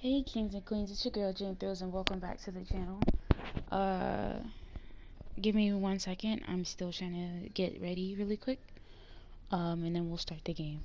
Hey kings and queens, it's your girl Jane Thrills and welcome back to the channel. Uh, Give me 1 second. I'm still trying to get ready really quick. And then we'll start the game.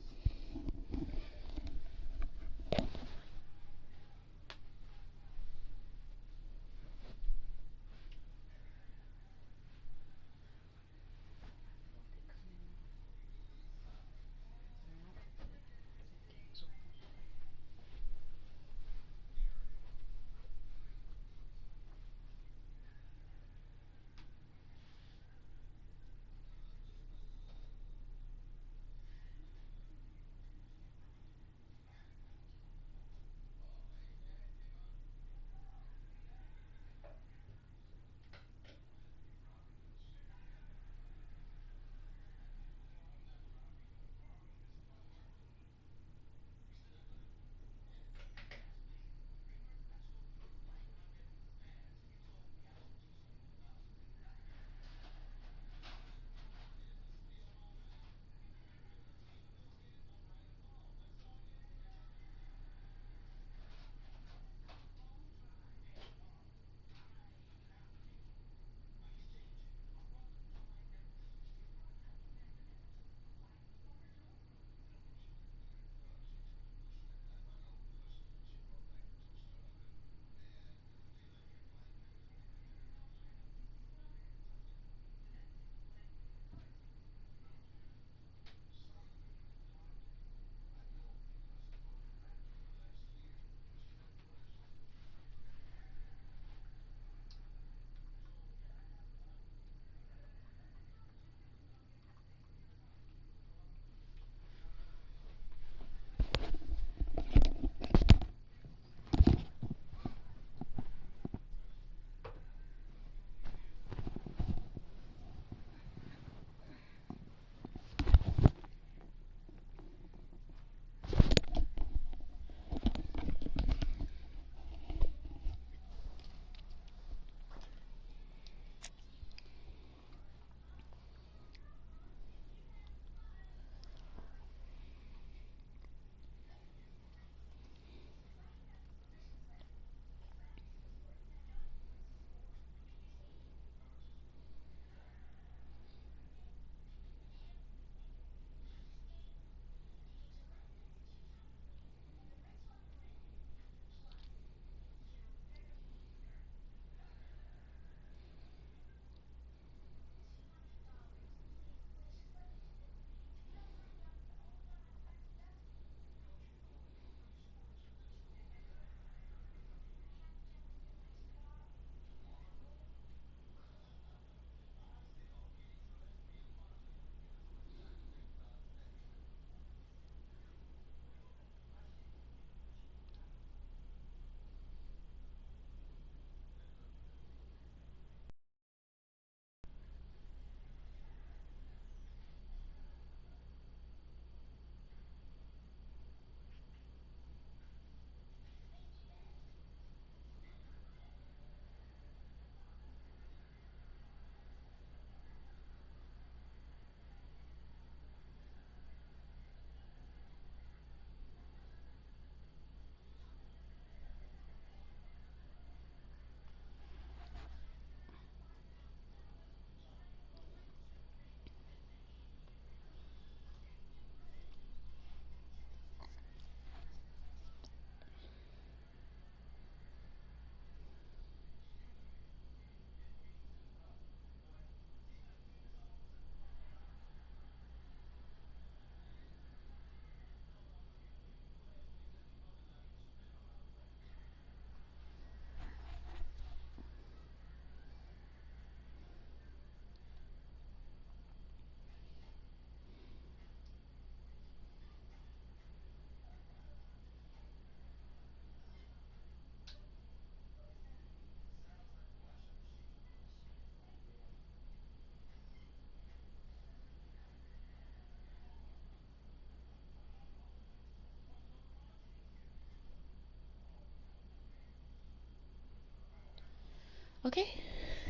Okay,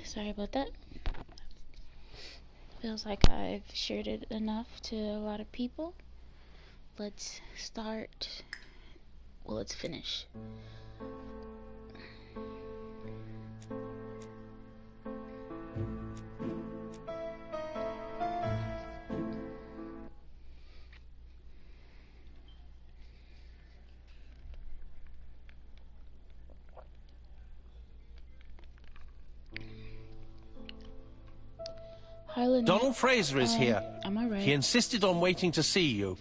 sorry about that. Feels like I've shared it enough to a lot of people. Let's start Well, let's finish. Highland Donald Fraser is here. Am I right? He insisted on waiting to see you.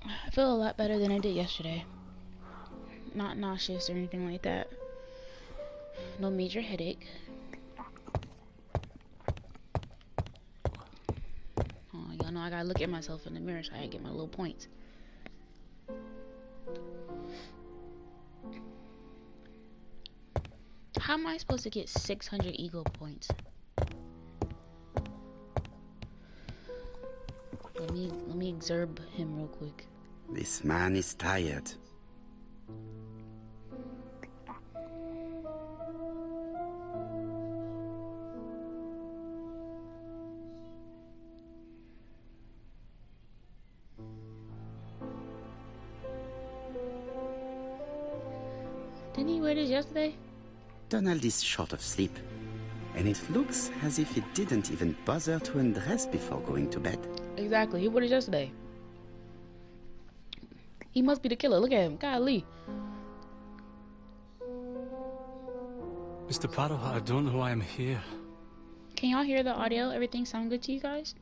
I feel a lot better than I did yesterday. Not nauseous or anything like that. No major headache. Oh, y'all know I gotta look at myself in the mirror so I can get my little points. How am I supposed to get 600 ego points? Let me exurb him real quick. This man is tired. Didn't he wear this yesterday? Donald is short of sleep, and it looks as if he didn't even bother to undress before going to bed. Exactly, he wore this yesterday. He must be the killer. Look at him. Golly. Mr. Prado, I don't know why I'm here. Can y'all hear the audio? Everything sound good to you guys?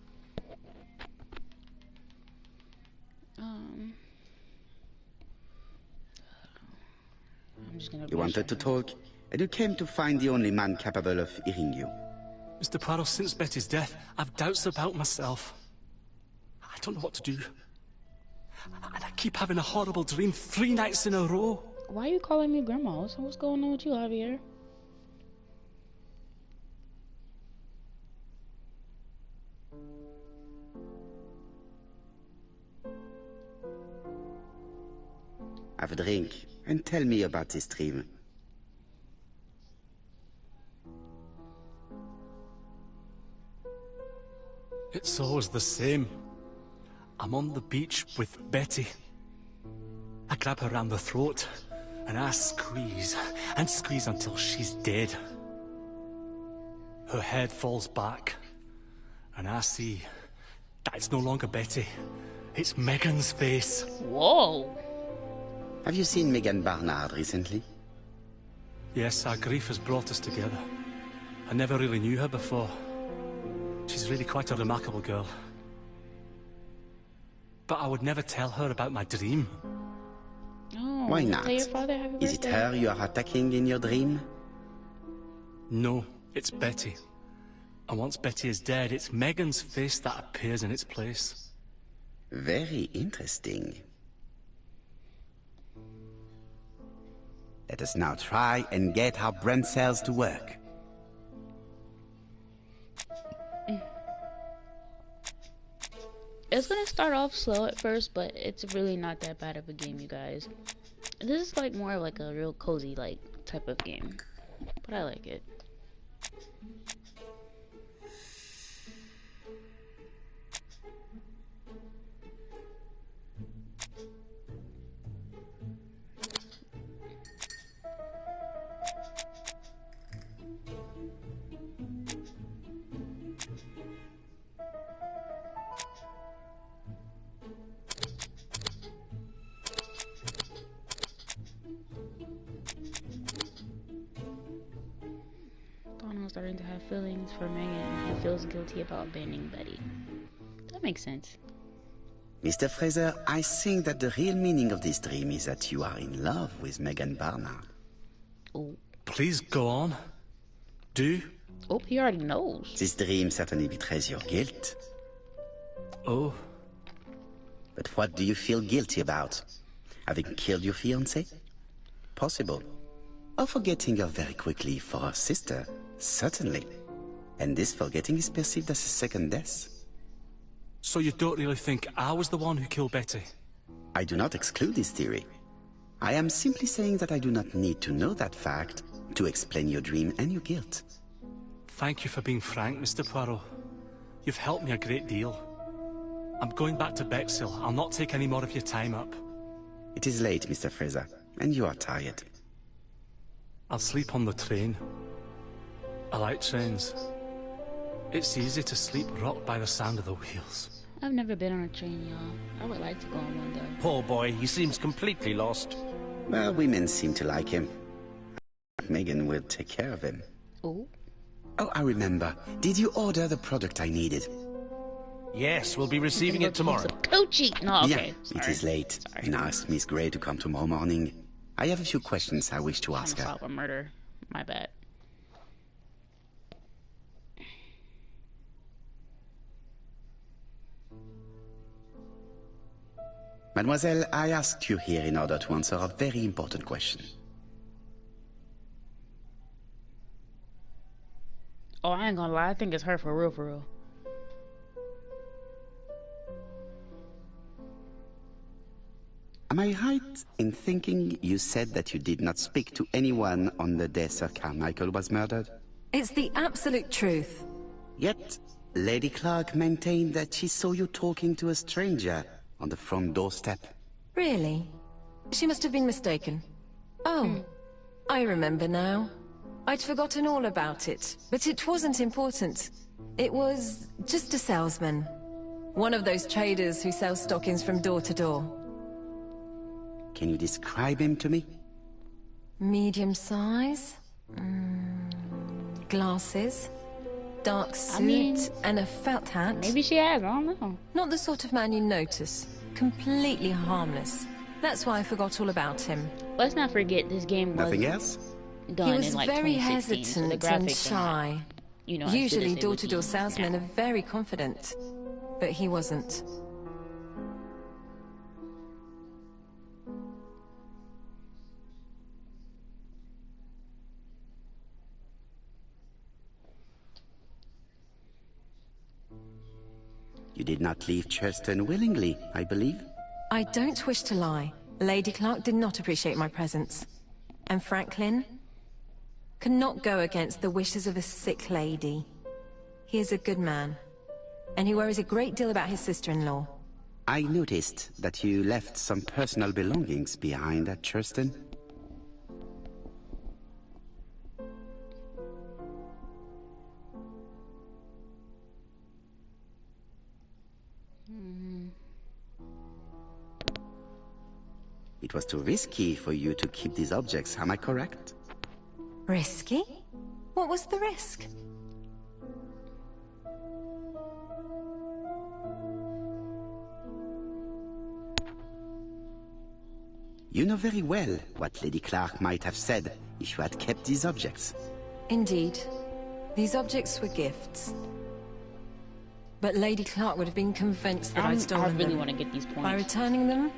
I'm just gonna. You wanted to talk, and you came to find the only man capable of hearing you. Mr. Prado, since Betty's death, I've doubts about myself. I don't know what to do. And I keep having a horrible dream 3 nights in a row. Why are you calling me grandma? What's going on with you, Javier? Have a drink, and tell me about this dream. It's always the same. I'm on the beach with Betty. I grab her around the throat, and I squeeze, and squeeze until she's dead. Her head falls back, and I see that it's no longer Betty. It's Megan's face. Whoa! Have you seen Megan Barnard recently? Yes, our grief has brought us together. I never really knew her before. She's really quite a remarkable girl. But I would never tell her about my dream. Oh, Why not? Tell your father happy Is it birthday. her you are attacking in your dream? No, it's Betty. And once Betty is dead, it's Megan's face that appears in its place. Very interesting. Let us now try and get our brain cells to work. It's gonna start off slow at first, but it's really not that bad of a game, you guys. This is like more like a real cozy like type of game, but I like it. Donald's starting to have feelings for Megan, and he feels guilty about abandoning Betty. That makes sense. Mr. Fraser, I think that the real meaning of this dream is that you are in love with Megan Barnard. Oh, Please go on. Do. oh, he already knows. This dream certainly betrays your guilt. Oh, But what do you feel guilty about? Having killed your fiancé? Possible. Or forgetting her very quickly for her sister? Certainly. And this forgetting is perceived as a second death. so you don't really think I was the one who killed Betty? I do not exclude this theory. I am simply saying that I do not need to know that fact to explain your dream and your guilt. Thank you for being frank, Mr. Poirot. You've helped me a great deal. I'm going back to Bexhill. I'll not take any more of your time up. It is late, Mr. Fraser, and you are tired. I'll sleep on the train. I like trains. It's easy to sleep rocked by the sound of the wheels. I've never been on a train, y'all. I would like to go on one though. Poor boy, he seems completely lost. Well, women seem to like him. Megan will take care of him. Oh. Oh, I remember. Did you order the product I needed? Yes, we'll be receiving it tomorrow. Coochie. No, okay. Yeah, Sorry. it is late. Sorry. And I asked Miss Gray to come tomorrow morning. I have a few questions I wish to ask her. Solve a murder. My bad. Mademoiselle, I asked you here in order to answer a very important question. Oh, I ain't gonna lie. I think it's her for real, for real. Am I right in thinking you said that you did not speak to anyone on the day Sir Carmichael was murdered? It's the absolute truth. Yet, Lady Clark maintained that she saw you talking to a stranger on the front doorstep. Really? She must have been mistaken. Oh, I remember now. I'd forgotten all about it, but it wasn't important. It was just a salesman. One of those traders who sell stockings from door to door. Can you describe him to me? Medium size? Glasses? Dark suit and a felt hat? Maybe she has. I don't know. Not the sort of man you notice. Completely harmless. That's why I forgot all about him. Let's not forget this game was Nothing else? done He was in like very 2016, so the hesitant and graphics are not, shy. you know, as good as Usually they would door-to-door be salesmen now. are very confident. But he wasn't. You did not leave Churston willingly, I believe. I don't wish to lie. Lady Clark did not appreciate my presence. And Franklin cannot go against the wishes of a sick lady. He is a good man, and he worries a great deal about his sister-in-law. I noticed that you left some personal belongings behind at Churston. It was too risky for you to keep these objects, am I correct? Risky? What was the risk? You know very well what Lady Clark might have said if you had kept these objects. Indeed. These objects were gifts. But Lady Clark would have been convinced that I'd stolen I really them. want to get these By points. returning them,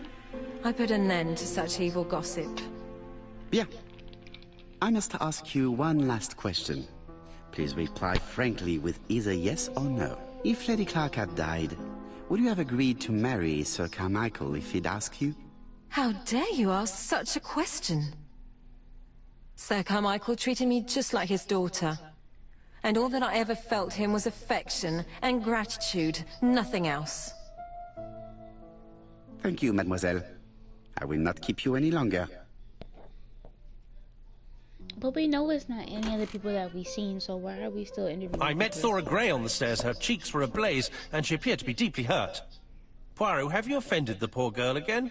I put an end to such evil gossip. Bien. I must ask you one last question. Please reply frankly with either yes or no. If Lady Clark had died, would you have agreed to marry Sir Carmichael if he'd asked you? How dare you ask such a question? Sir Carmichael treated me just like his daughter. And all that I ever felt him was affection and gratitude, nothing else. Thank you, mademoiselle. I will not keep you any longer. But we know it's not any of the people that we've seen, so why are we still interviewing I met people? Thora Grey on the stairs. Her cheeks were ablaze, and she appeared to be deeply hurt. Poirot, have you offended the poor girl again?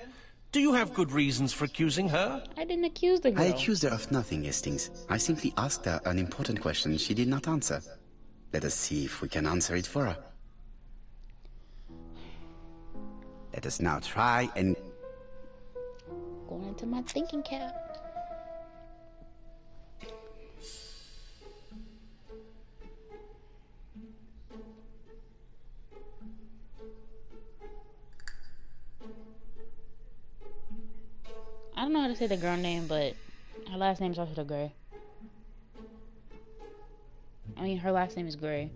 Do you have good reasons for accusing her? I didn't accuse the girl. I accused her of nothing, Hastings. I simply asked her an important question she did not answer. Let us see if we can answer it for her. Let us now try and... Going into my thinking cap. I don't know how to say the girl name, but her last name starts with a Gray. I mean, her last name is Gray.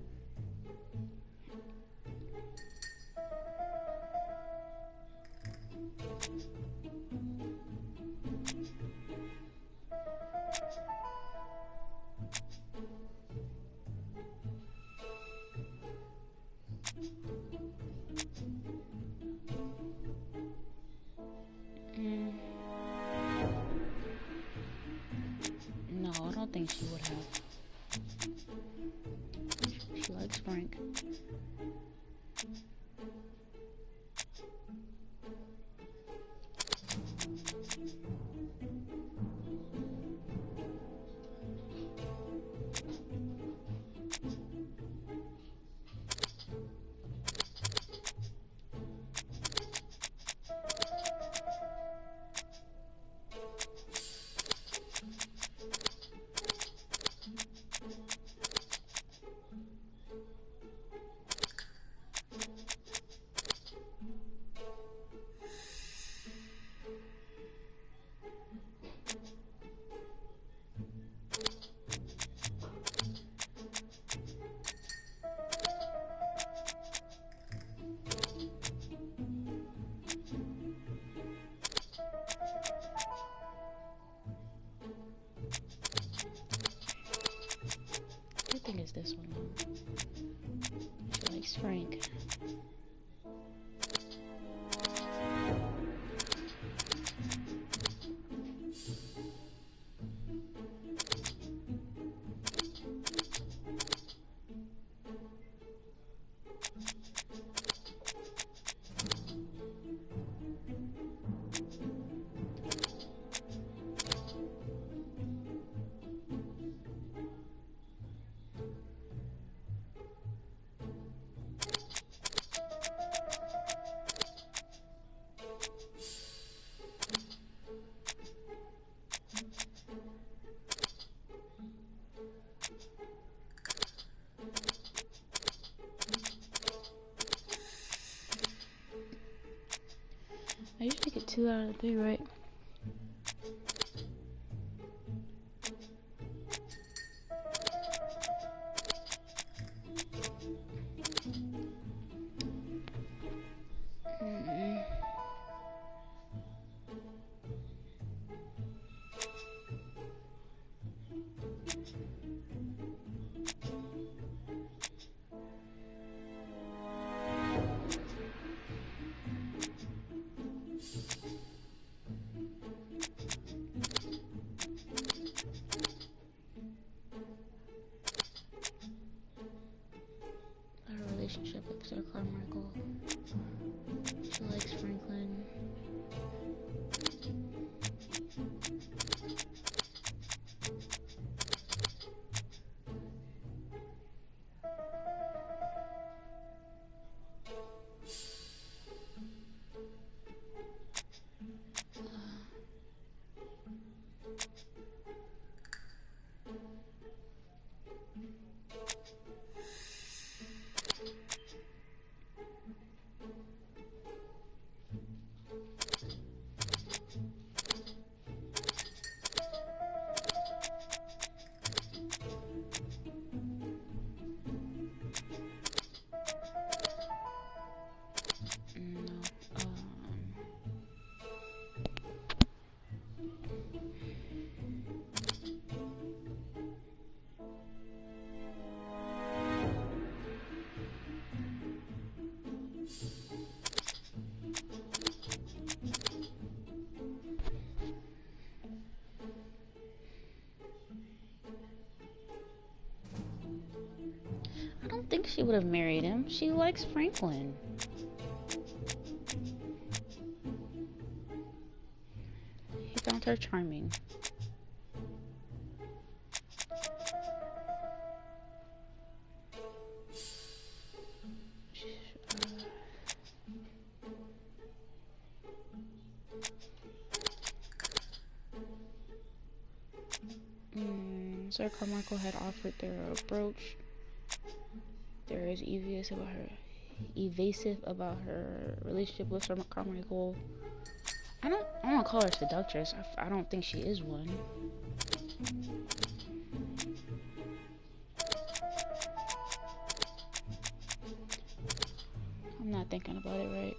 I usually get 2 out of 3 right. Her relationship with Sir Carmichael. She likes Franklin. I don't think she would have married him. She likes Franklin. He found her charming. Sir Carmichael had offered her a brooch. There is evasive about her relationship with Sir Carmichael. I don't want to call her seductress. I don't think she is one. I'm not thinking about it right.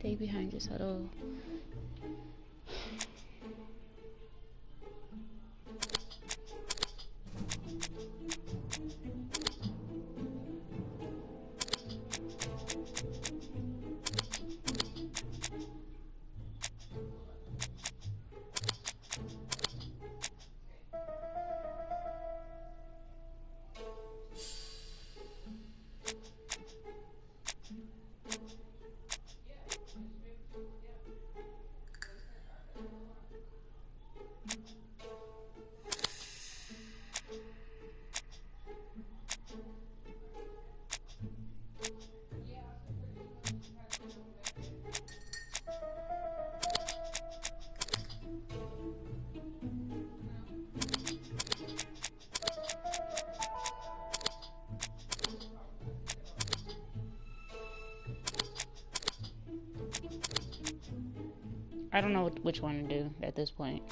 Stay behind this huddle. I don't know which one to do at this point.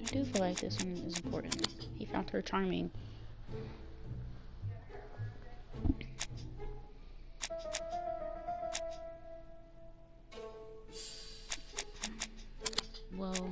I do feel like this one is important. He found her charming. Well,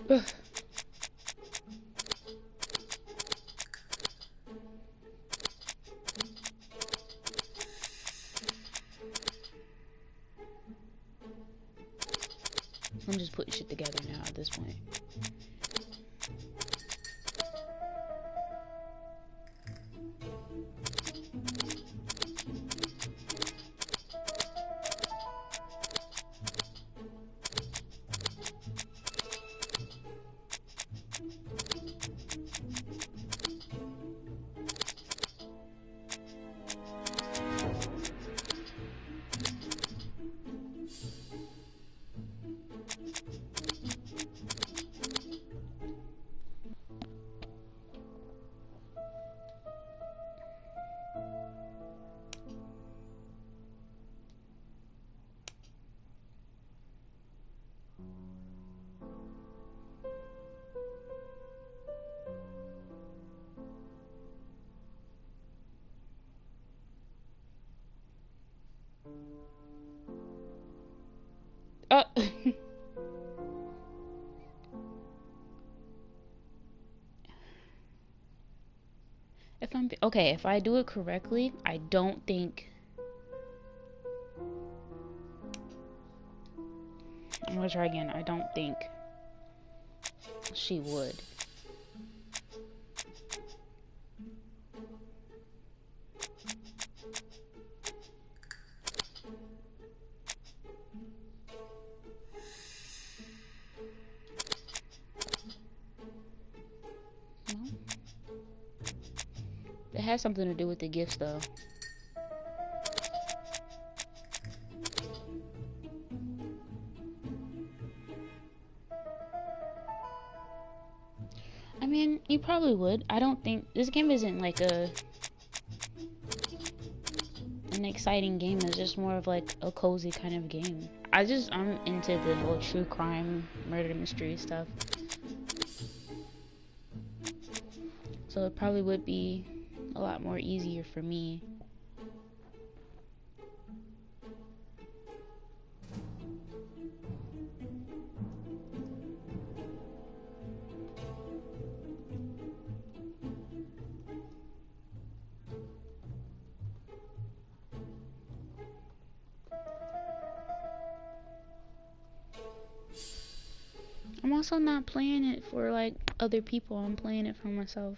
I'm just putting shit together now at this point. Oh. If I do it correctly, I don't think I'm gonna try again. I don't think she would. No. It has something to do with the gifts, though. I mean, you probably would. I don't think this game isn't like an exciting game. It's just more of like a cozy kind of game. I'm into the whole true crime, murder mystery stuff. So it probably would be a lot more easier for me. I'm also not playing it for like other people. I'm playing it for myself.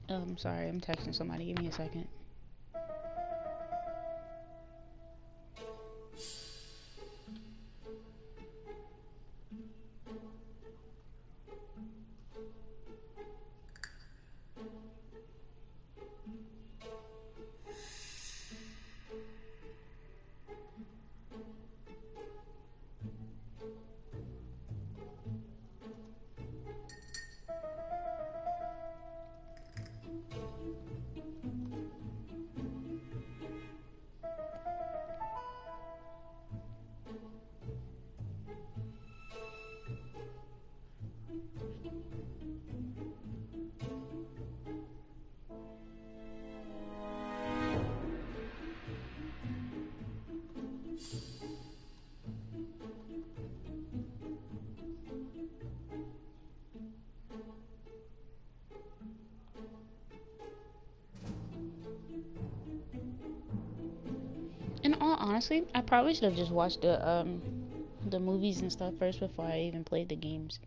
I'm sorry, I'm texting somebody. Give me a second. In all honesty, I probably should have just watched the movies and stuff first before I even played the games.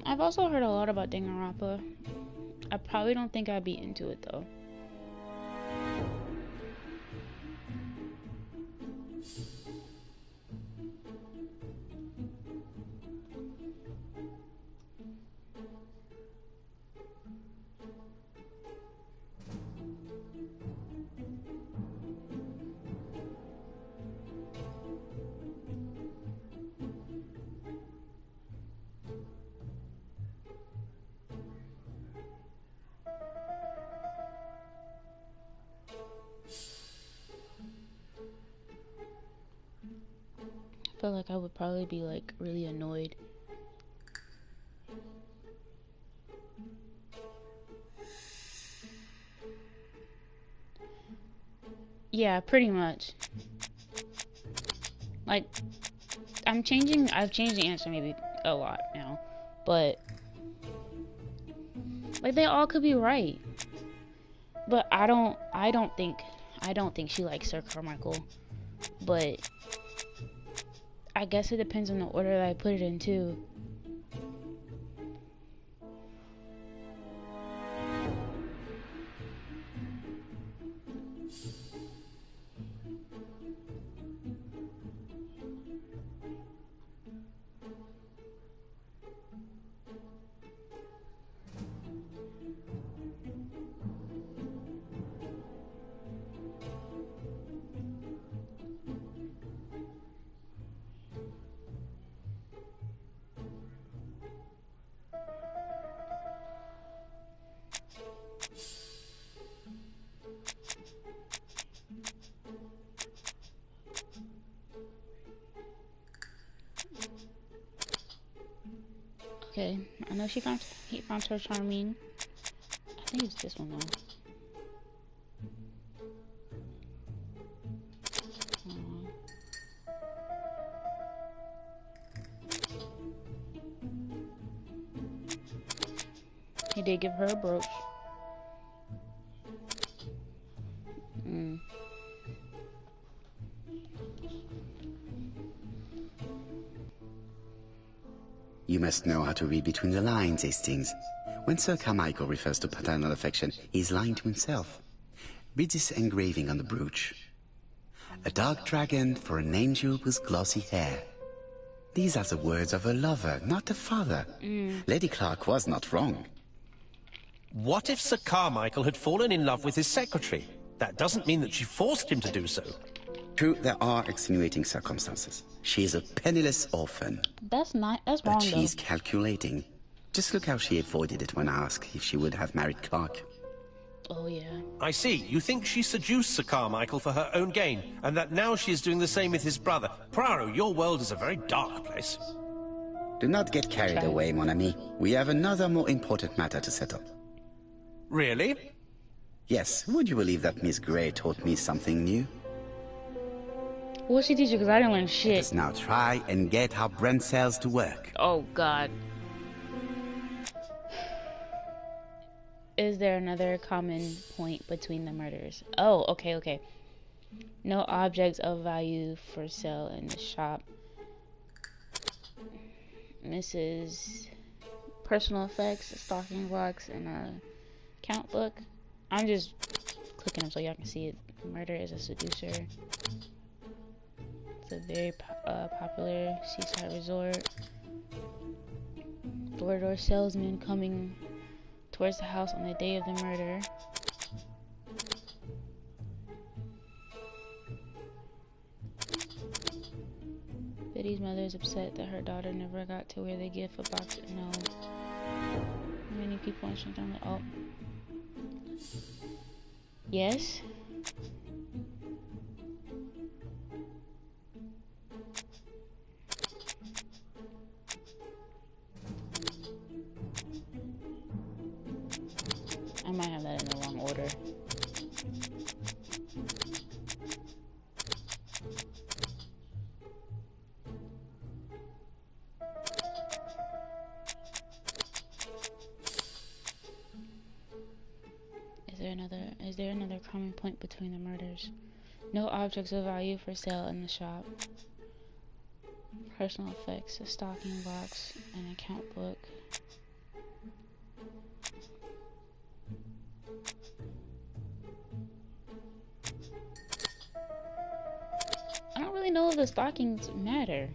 I've also heard a lot about Danganronpa. I probably don't think I'd be into it though. I feel like I would probably be like really annoyed. Yeah, pretty much. Like, I've changed the answer maybe a lot now, but like they all could be right. But I don't think she likes Sir Carmichael. But I guess it depends on the order that I put it in too. Okay, I know he found her charming. I think it's this one though. He did give her a brooch. You must know how to read between the lines, Hastings. When Sir Carmichael refers to paternal affection, he's lying to himself. Read this engraving on the brooch. A dark dragon for an angel with glossy hair. These are the words of a lover, not a father. Lady Clark was not wrong. What if Sir Carmichael had fallen in love with his secretary? That doesn't mean that she forced him to do so. True, there are extenuating circumstances. She is a penniless orphan. That's wrong But though. she's calculating. Just look how she avoided it when asked if she would have married Clark. Oh yeah. I see. You think she seduced Sir Carmichael for her own gain, and that now she is doing the same with his brother. Poirot, your world is a very dark place. Do not get carried away, mon ami. We have another more important matter to settle. Really? Yes, would you believe that Miss Grey taught me something new? What'd she teach you? Because I didn't learn shit. Let's now try and get our brain cells to work. Oh god. Is there another common point between the murders? Oh, okay. No objects of value for sale in the shop. Mrs. Personal effects, a stocking box, and a count book. I'm just clicking them so y'all can see it. Murder is a seducer. It's a very popular seaside resort. Door-to-door salesman coming towards the house on the day of the murder. Betty's mother is upset that her daughter never got to wear the gift of box. No. Many people on the oh. Yes. I might have that in the wrong order. Is there another common point between the murders? No objects of value for sale in the shop. Personal effects, a stocking box, an account book. the stockings matter?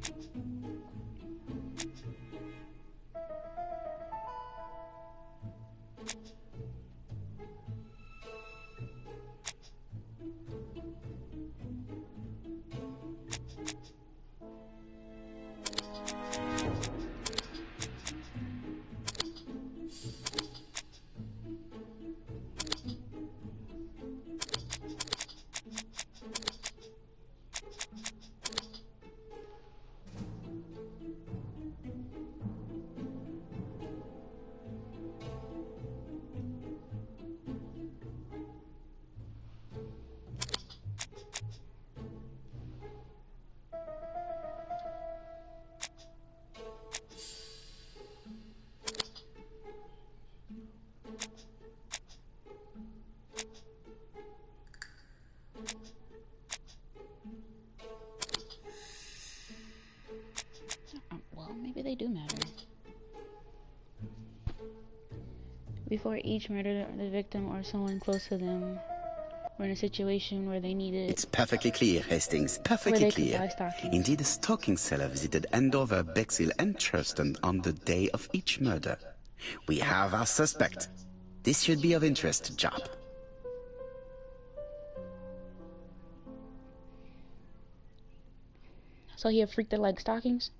Well, maybe they do matter. Before each murder, the victim or someone close to them were in a situation where they needed... It's perfectly clear, Hastings. Perfectly clear. Indeed, a stocking seller visited Andover, Bexhill, and Churston on the day of each murder. We have our suspect. This should be of interest to Job. So he a freak that likes stockings?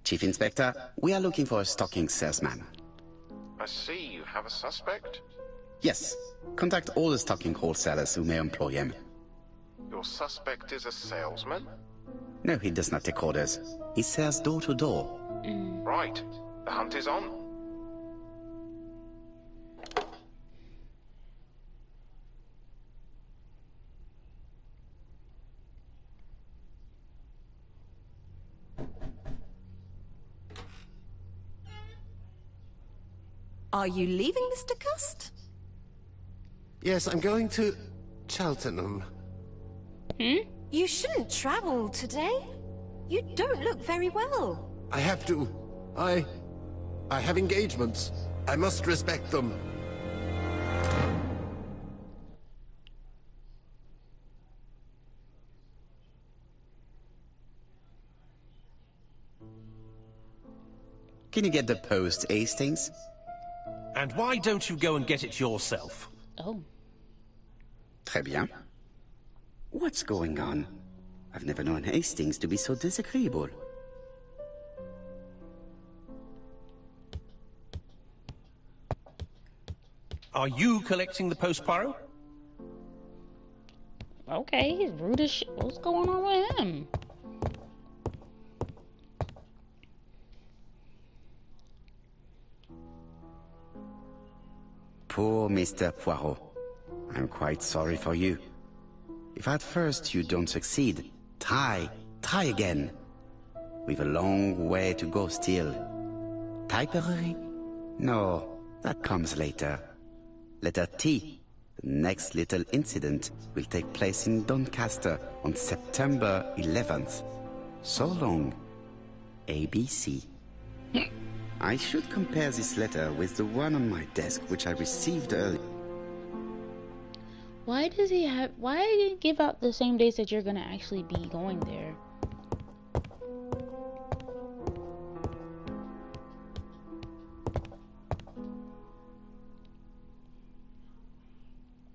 Chief Inspector, we are looking for a stocking salesman. I see you have a suspect. Yes. Contact all the stocking wholesalers who may employ him. Your suspect is a salesman? No, he does not take orders. He sells door to door. Right. The hunt is on. Are you leaving, Mr. Cust? Yes, I'm going to Cheltenham. You shouldn't travel today. You don't look very well. I have to. I have engagements. I must respect them. Can you get the post, Hastings? And why don't you go and get it yourself? Oh. Très bien. What's going on? I've never known Hastings to be so disagreeable. Are you collecting the post, Poirot? Okay, he's rude as shit. What's going on with him? Poor Mr. Poirot. I'm quite sorry for you. If at first you don't succeed, try again. We've a long way to go still. Typery? No, that comes later. Letter T. The next little incident will take place in Doncaster on September 11th. So long. ABC. I should compare this letter with the one on my desk which I received earlier. Why does he have... Why did he give out the same days that you're gonna actually be going there?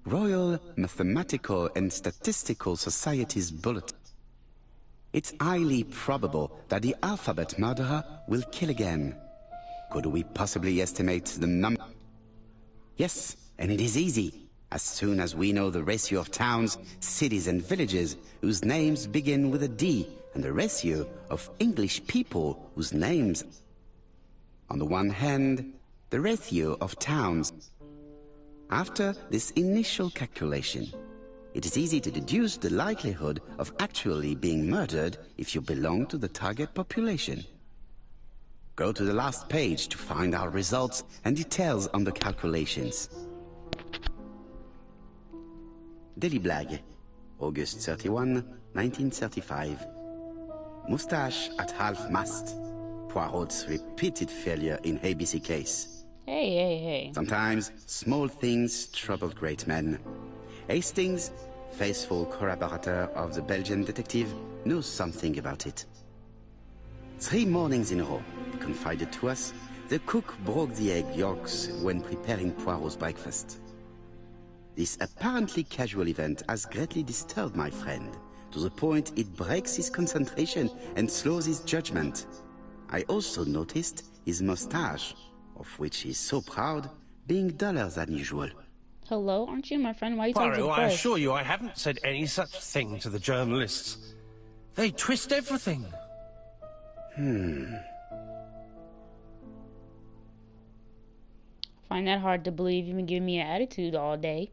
Royal Mathematical and Statistical Society's bulletin. It's highly probable that the alphabet murderer will kill again. Could we possibly estimate the number? Yes, and it is easy. As soon as we know the ratio of towns, cities and villages whose names begin with a D, and the ratio of English people whose names... On the one hand, the ratio of towns. After this initial calculation, it is easy to deduce the likelihood of actually being murdered if you belong to the target population. Go to the last page to find our results and details on the calculations. Daily Blag, August 31, 1935. Moustache at half-mast. Poirot's repeated failure in ABC case. Hey, hey, hey. Sometimes small things trouble great men. Hastings, faithful collaborator of the Belgian detective, knows something about it. 3 mornings in a row, he confided to us, the cook broke the egg yolks when preparing Poirot's breakfast. This apparently casual event has greatly disturbed my friend, to the point it breaks his concentration and slows his judgment. I also noticed his mustache, of which he's so proud, being duller than usual. Hello, aren't you my friend? Why are you talking to Poirot, the I press? assure you I haven't said any such thing to the journalists. They twist everything. Find that hard to believe. You've been giving me an attitude all day.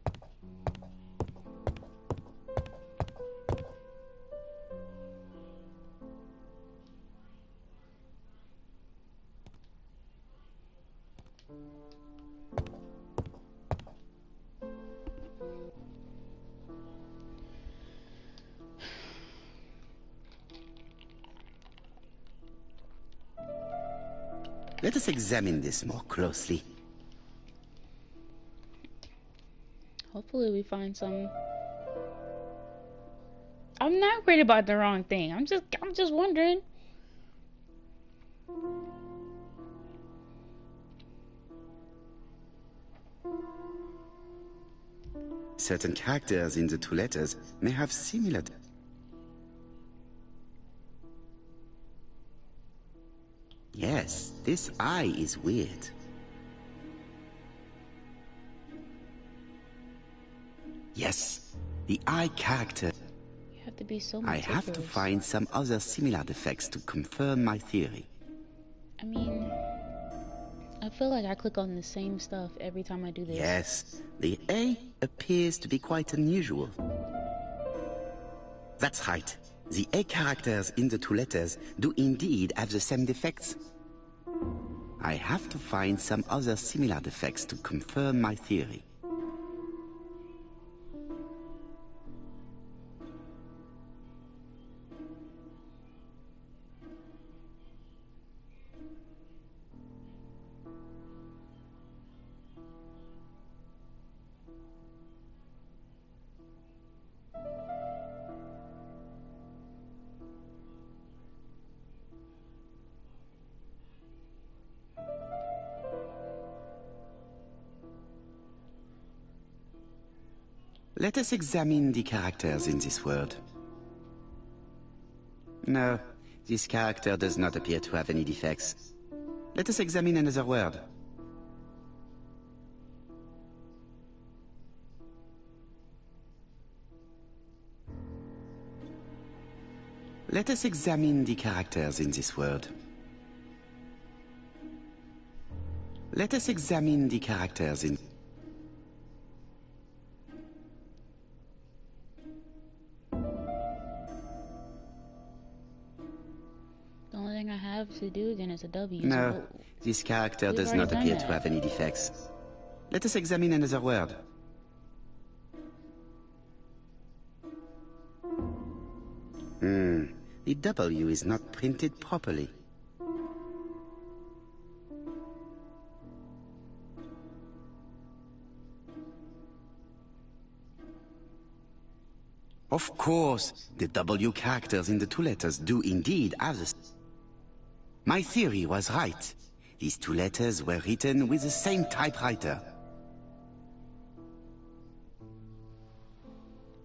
Let us examine this more closely. Hopefully we find some. I'm not worried about the wrong thing. I'm just wondering. Certain characters in the 2 letters may have similar... Yes, this I is weird. Yes, the I character... You have to be so I meticulous. have to find some other similar defects to confirm my theory. I mean, I feel like I click on the same stuff every time I do this. Yes, the A appears to be quite unusual. That's right. The A characters in the 2 letters do indeed have the same defects. I have to find some other similar defects to confirm my theory. Let us examine the characters in this word. No, this character does not appear to have any defects. Let us examine another word. Let us examine the characters in this word. Let us examine the characters in... The only thing I have to do again is a W. No, so this character we've does already not done appear that. to have any defects. Let us examine another word. The W is not printed properly. Of course, the W characters in the 2 letters do indeed have the... My theory was right. These 2 letters were written with the same typewriter.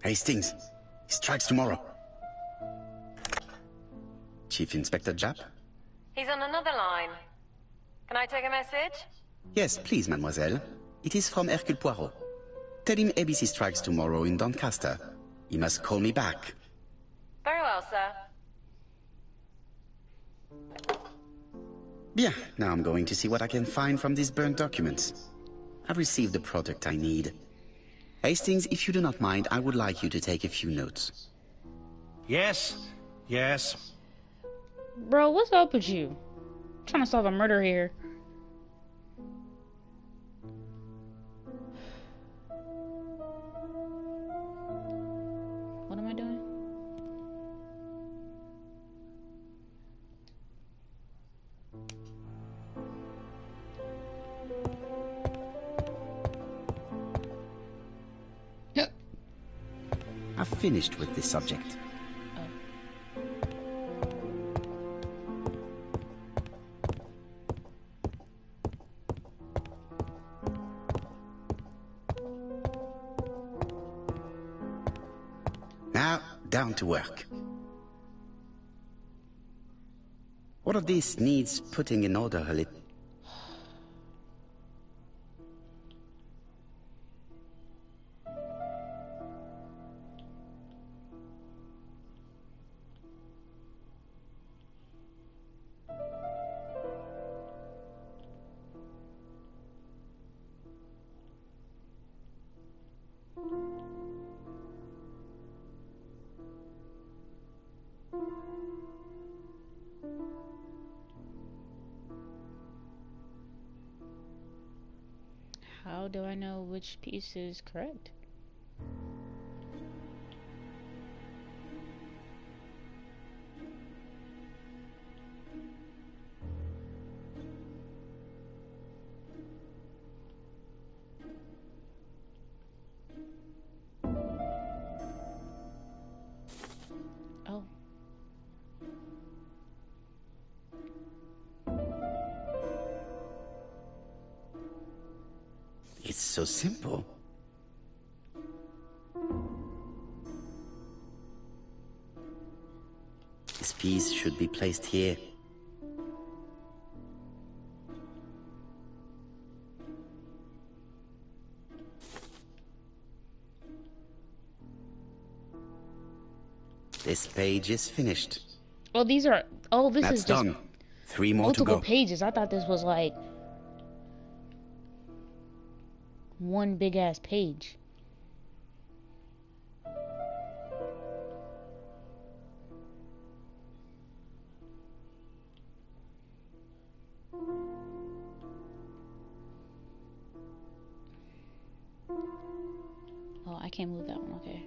Hastings, he strikes tomorrow. Chief Inspector Japp? He's on another line. Can I take a message? Yes, please, mademoiselle. It is from Hercule Poirot. Tell him ABC strikes tomorrow in Doncaster. He must call me back. Very well, sir. Bien, now I'm going to see what I can find from these burnt documents. I've received the product I need. Hastings, if you do not mind, I would like you to take a few notes. Yes, yes. Bro, what's up with you? I'm trying to solve a murder here. What am I doing? I've finished with this subject. Now, down to work. What of this needs putting in order a little? How do I know which piece is correct? Oh. It's so simple. This piece should be placed here. This page is finished. Oh, these are... Oh, this That's is just done. 3 more to multiple go. pages. I thought this was like one big ass page. Oh, I can't move that one. Okay.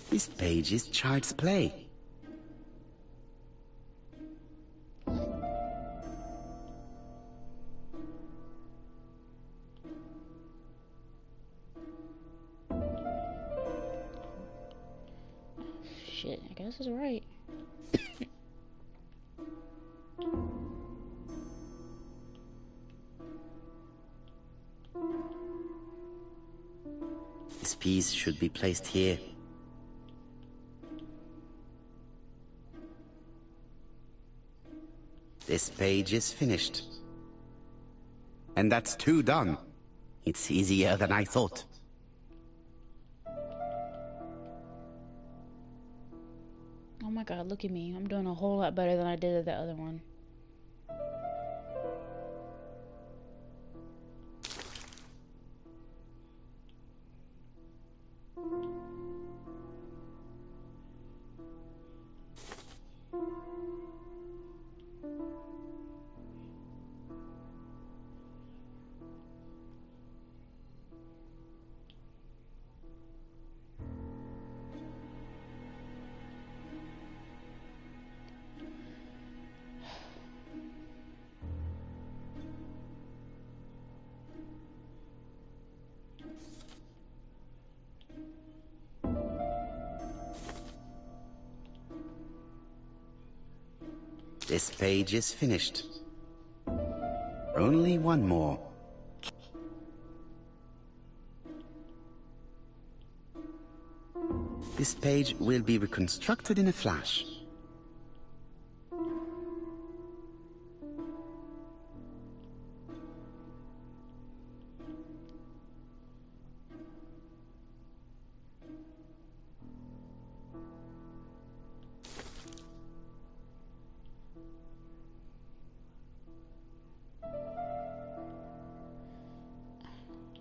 This page is child's play. Shit, I guess it's right. This piece should be placed here. This page is finished. And that's 2 done. It's easier than I thought. Oh my god, look at me. I'm doing a whole lot better than I did at the other one. This page is finished. Only 1 more. This page will be reconstructed in a flash.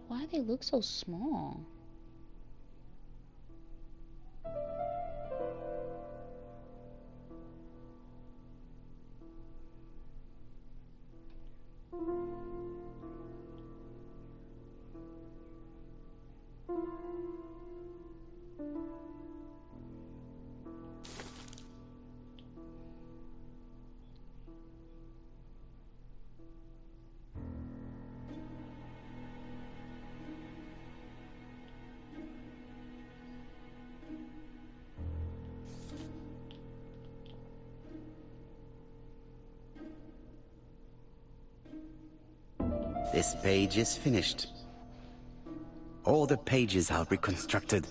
Why do they look so small? This page is finished. All the pages are reconstructed.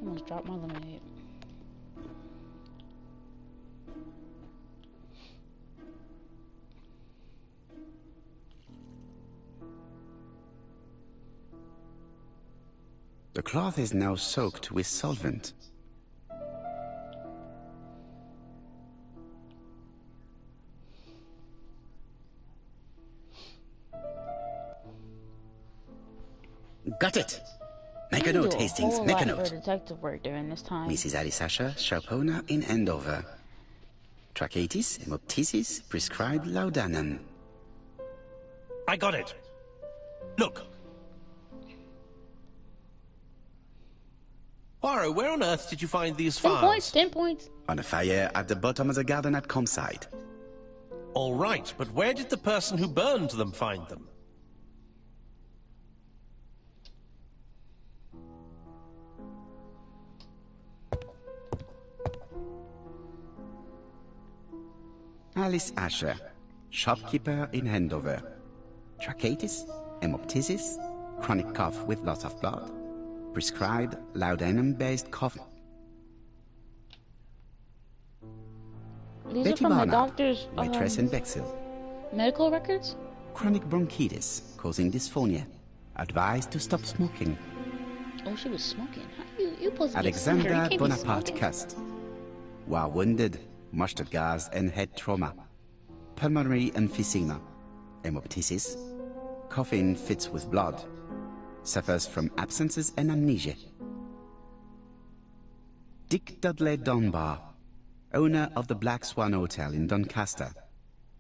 Almost dropped my lemonade. The cloth is now soaked with solvent. Got it! Make a note, Hastings, make a note. Detective work during this time. Mrs. Alice Asher, shop owner in Andover. Tracheitis, hemoptysis, prescribed laudanum. I got it. Look. Poirot, where on earth did you find these 10 files? points, 10 points. On a fire at the bottom of the garden at campsite. All right, but where did the person who burned them find them? Alice Asher, shopkeeper in Andover. Tracheitis, hemoptysis, chronic cough with loss of blood. Prescribed laudanum-based cough. These Betty are from Barnard, the doctor's waitress in Bexhill. medical records? Chronic bronchitis, causing dysphonia. Advised to stop smoking. Oh, she was smoking. How you supposed to be a Alexander smoker? You can't be Bonaparte smoking. Cust. While wounded, mustard gas and head trauma. Pulmonary emphysema. Hemoptysis. Coughing fits with blood. Suffers from absences and amnesia. Dick Dudley Dunbar, owner of the Black Swan Hotel in Doncaster.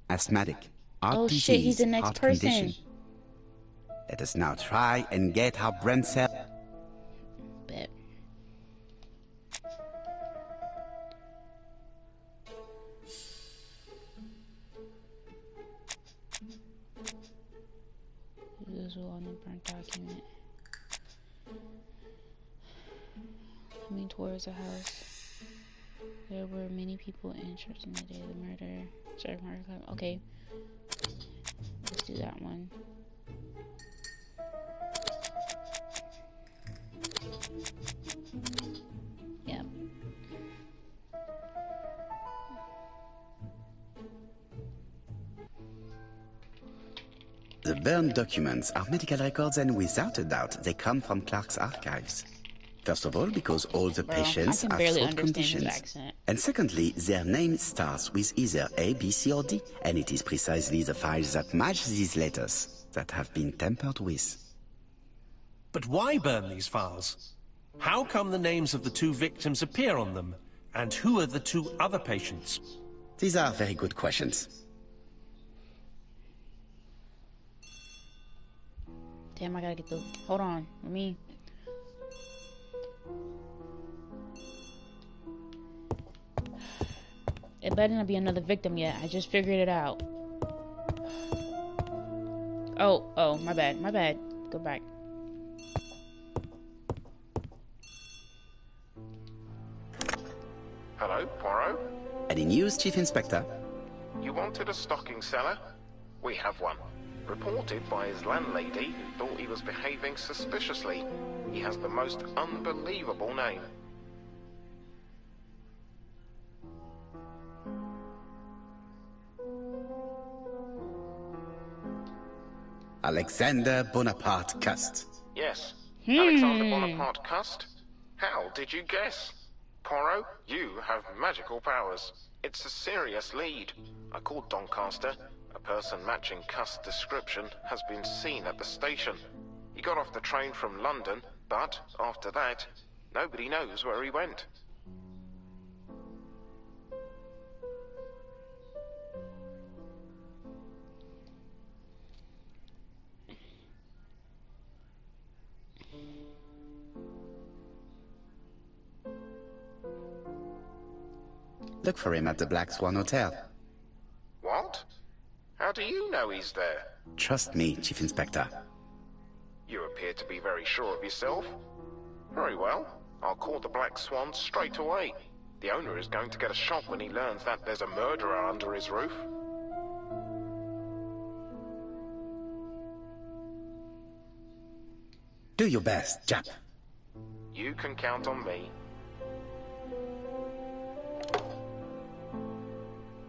Asthmatic, heart Oh disease, shit, he's the next heart person. condition. Let us now try and get our brain cell. Bet. Usual on the burnt document. Coming towards a house. There were many people in church on the day of the murder. Sorry, murder. Okay. Let's do that one. Yeah. The burned documents are medical records, and without a doubt, they come from Clark's archives. First of all, because all the patients I can have barely throat understand his conditions. accent. And secondly, their name starts with either A, B, C, or D, and it is precisely the files that match these letters that have been tampered with. But why burn these files? How come the names of the two victims appear on them? And who are the two other patients? These are very good questions. Damn, I gotta get the. Hold on. Let me. It better not be another victim yet. I just figured it out. Oh, my bad. Go back. Hello, Poirot? Any news, Chief Inspector? You wanted a stocking seller? We have one. Reported by his landlady, who thought he was behaving suspiciously. He has the most unbelievable name. Alexander Bonaparte Cust. Yes, Alexander Bonaparte Cust. How did you guess? Poirot, you have magical powers. It's a serious lead. I called Doncaster. A person matching Cust's description has been seen at the station. He got off the train from London, but after that, nobody knows where he went. Look for him at the Black Swan Hotel. What? How do you know he's there? Trust me, Chief Inspector. You appear to be very sure of yourself. Very well. I'll call the Black Swan straight away. The owner is going to get a shock when he learns that there's a murderer under his roof. Do your best, Jap. You can count on me.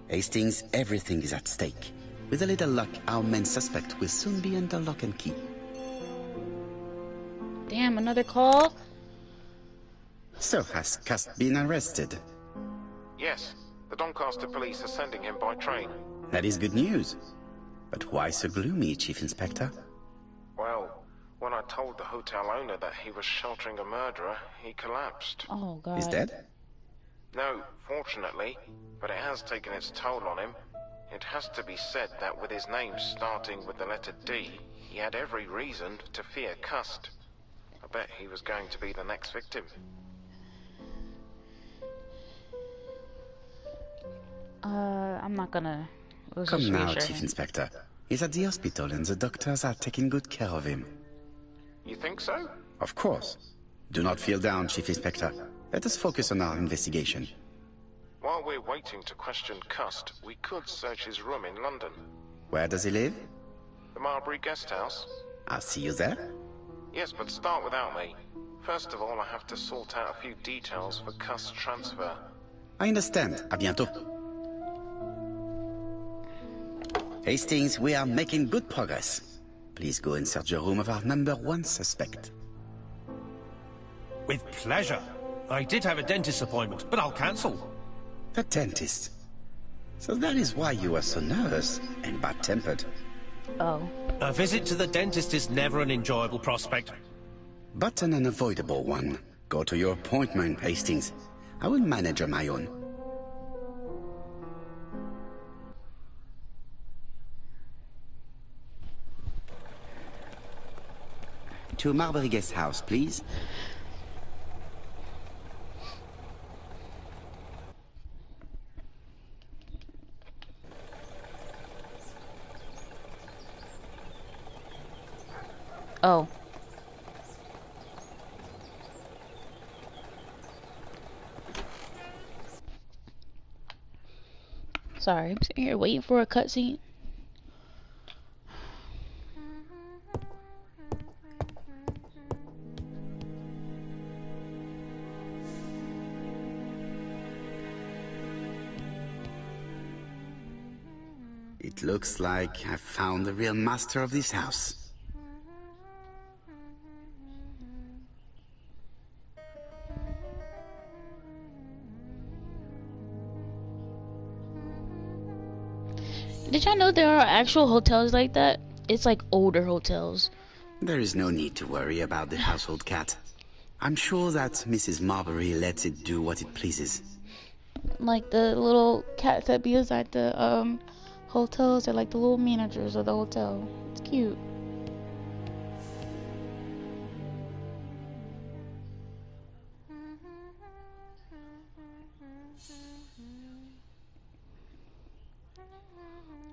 Hastings, everything is at stake. With a little luck, our main suspect will soon be under lock and key. Damn, another call? So, has Cust been arrested? Yes, the Doncaster police are sending him by train. That is good news. But why so gloomy, Chief Inspector? Well, when I told the hotel owner that he was sheltering a murderer, he collapsed. Oh, God. He's dead? No, fortunately, but it has taken its toll on him. It has to be said that with his name starting with the letter D, he had every reason to fear Cust. I bet he was going to be the next victim. I'm not gonna... Come now, Chief Inspector. He's at the hospital and the doctors are taking good care of him. You think so? Of course. Do not feel down, Chief Inspector. Let us focus on our investigation. While we're waiting to question Cust, we could search his room in London. Where does he live? The Marbury Guest House. I'll see you there. Yes, but start without me. First of all, I have to sort out a few details for Cust's transfer. I understand. À bientôt. Hastings, we are making good progress. Please go and search the room of our #1 suspect. With pleasure. I did have a dentist appointment, but I'll cancel. The dentist. So that is why you were so nervous and bad-tempered. Oh. A visit to the dentist is never an enjoyable prospect. But an unavoidable one. Go to your appointment, Hastings. I will manage on my own. To Marbury Guest House, please. Oh. Sorry, I'm sitting here waiting for a cutscene. It looks like I've found the real master of this house. Did y'all know there are actual hotels like that? It's like older hotels. There is no need to worry about the household cat. I'm sure that Mrs. Marbury lets it do what it pleases. Like the little cats that be inside the hotels, they're like the little managers of the hotel. It's cute.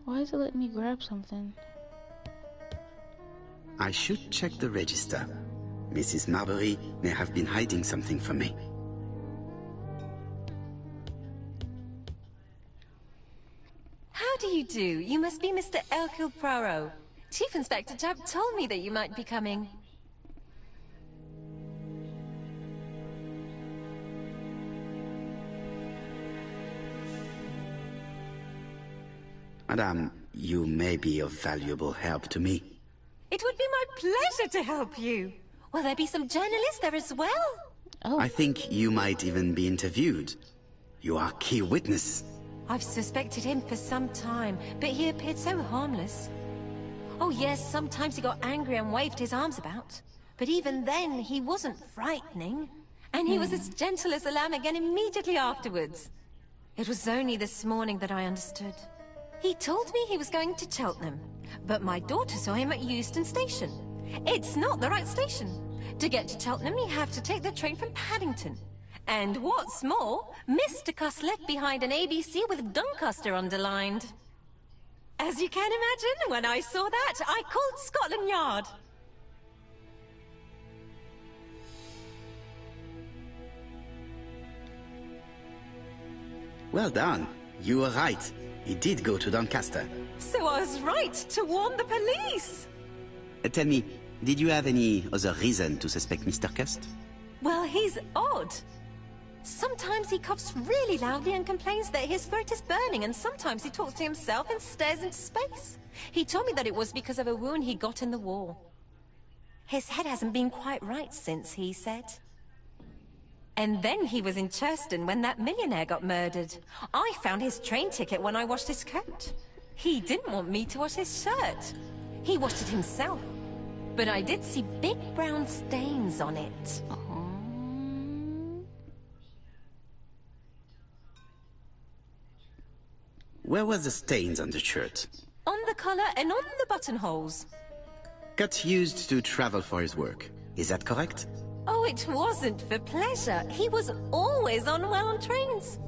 Why is it letting me grab something? I should check the register. Mrs. Marbury may have been hiding something from me. How do you do? You must be Mr. Hercule Poirot. Chief Inspector Jupp told me that you might be coming. Madame, you may be of valuable help to me. It would be my pleasure to help you. Will there be some journalists there as well? Oh. I think you might even be interviewed. You are key witness. I've suspected him for some time, but he appeared so harmless. Oh yes, sometimes he got angry and waved his arms about. But even then, he wasn't frightening. And he was as gentle as a lamb again immediately afterwards. It was only this morning that I understood. He told me he was going to Cheltenham, but my daughter saw him at Euston Station. It's not the right station. To get to Cheltenham, you have to take the train from Paddington. And what's more, Mr. Cuss left behind an ABC with Doncaster underlined. As you can imagine, when I saw that, I called Scotland Yard. Well done. You were right. He did go to Doncaster. So I was right to warn the police. Tell me, did you have any other reason to suspect Mr. Cust? Well, he's odd. Sometimes he coughs really loudly and complains that his throat is burning, and sometimes he talks to himself and stares into space. He told me that it was because of a wound he got in the war. His head hasn't been quite right since, he said. And then he was in Churston when that millionaire got murdered. I found his train ticket when I washed his coat. He didn't want me to wash his shirt. He washed it himself. But I did see big brown stains on it. Where were the stains on the shirt? On the collar and on the buttonholes. Cut used to travel for his work. Is that correct? Oh, it wasn't for pleasure. He was always unwell on trains.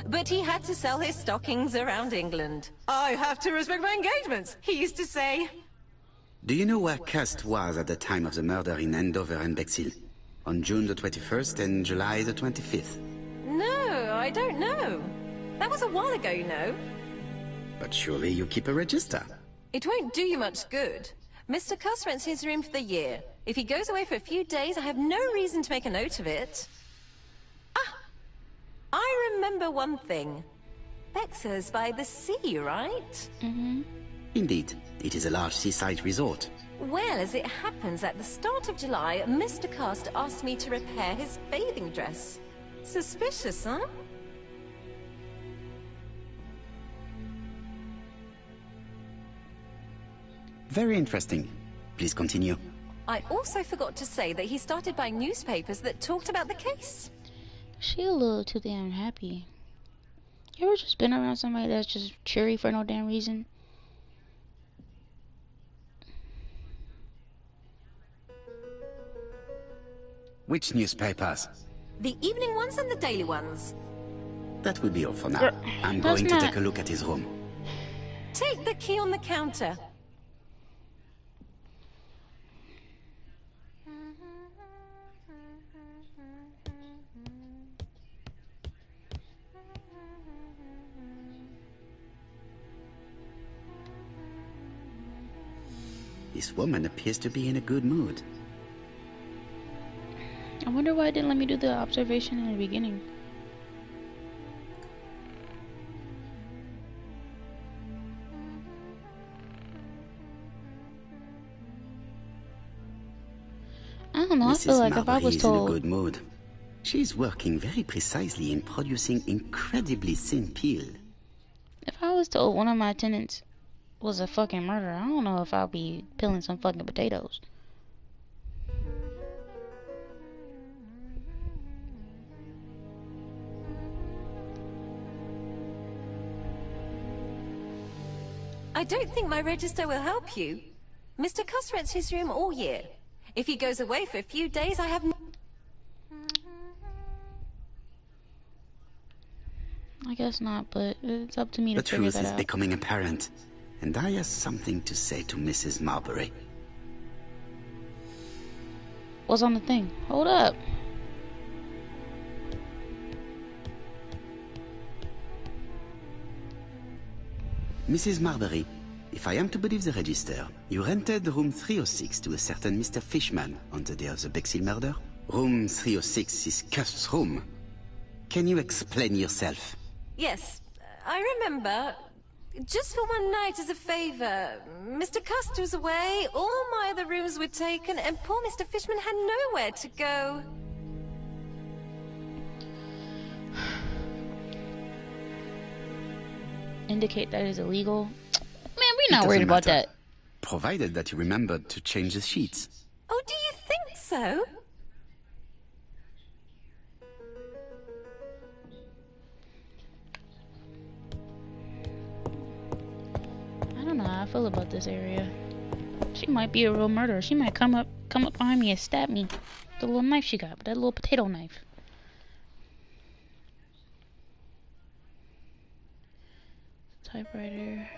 But he had to sell his stockings around England. I have to respect my engagements, he used to say. Do you know where Cust was at the time of the murder in Andover and Bexhill? On June the 21st and July the 25th? No, I don't know. That was a while ago, you know. But surely you keep a register. It won't do you much good. Mr. Cuss rents his room for the year. If he goes away for a few days, I have no reason to make a note of it. Ah! I remember one thing. Bexhurst by the sea, right? Mm-hmm. Indeed. It is a large seaside resort. Well, as it happens, at the start of July, Mr. Cust asked me to repair his bathing dress. Suspicious, huh? Very interesting. Please continue. I also forgot to say that he started buying newspapers that talked about the case. She a little too damn happy. You ever just been around somebody that's just cheery for no damn reason? Which newspapers? The evening ones and the daily ones. That will be all for now. I'm going to take a look at his room. Take the key on the counter. This woman appears to be in a good mood. I wonder why it didn't let me do the observation in the beginning. I don't know, I feel like if I was told... in a good mood. She's working very precisely in producing incredibly thin peel. If I was told one of my tenants was a fucking murderer, I don't know if I'll be peeling some fucking potatoes. I don't think my register will help you. Mr. Cuss rents his room all year. If he goes away for a few days, I have... I guess not, but it's up to me to The figure truth that is out. becoming apparent, and I have something to say to Mrs. Marbury. What's on the thing? Hold up. Mrs. Marbury, if I am to believe the register, you rented room 306 to a certain Mr. Fishman on the day of the Bexhill murder? Room 306 is Cust's room. Can you explain yourself? Yes, I remember. Just for one night as a favor. Mr. Cust was away, all my other rooms were taken, and poor Mr. Fishman had nowhere to go. Indicate that is illegal. Man, we're not worried about that. provided that you remembered to change the sheets. Oh, do you think so? I don't know how I feel about this area. She might be a real murderer. She might come up behind me and stab me. The little knife she got, that little potato knife. Typewriter.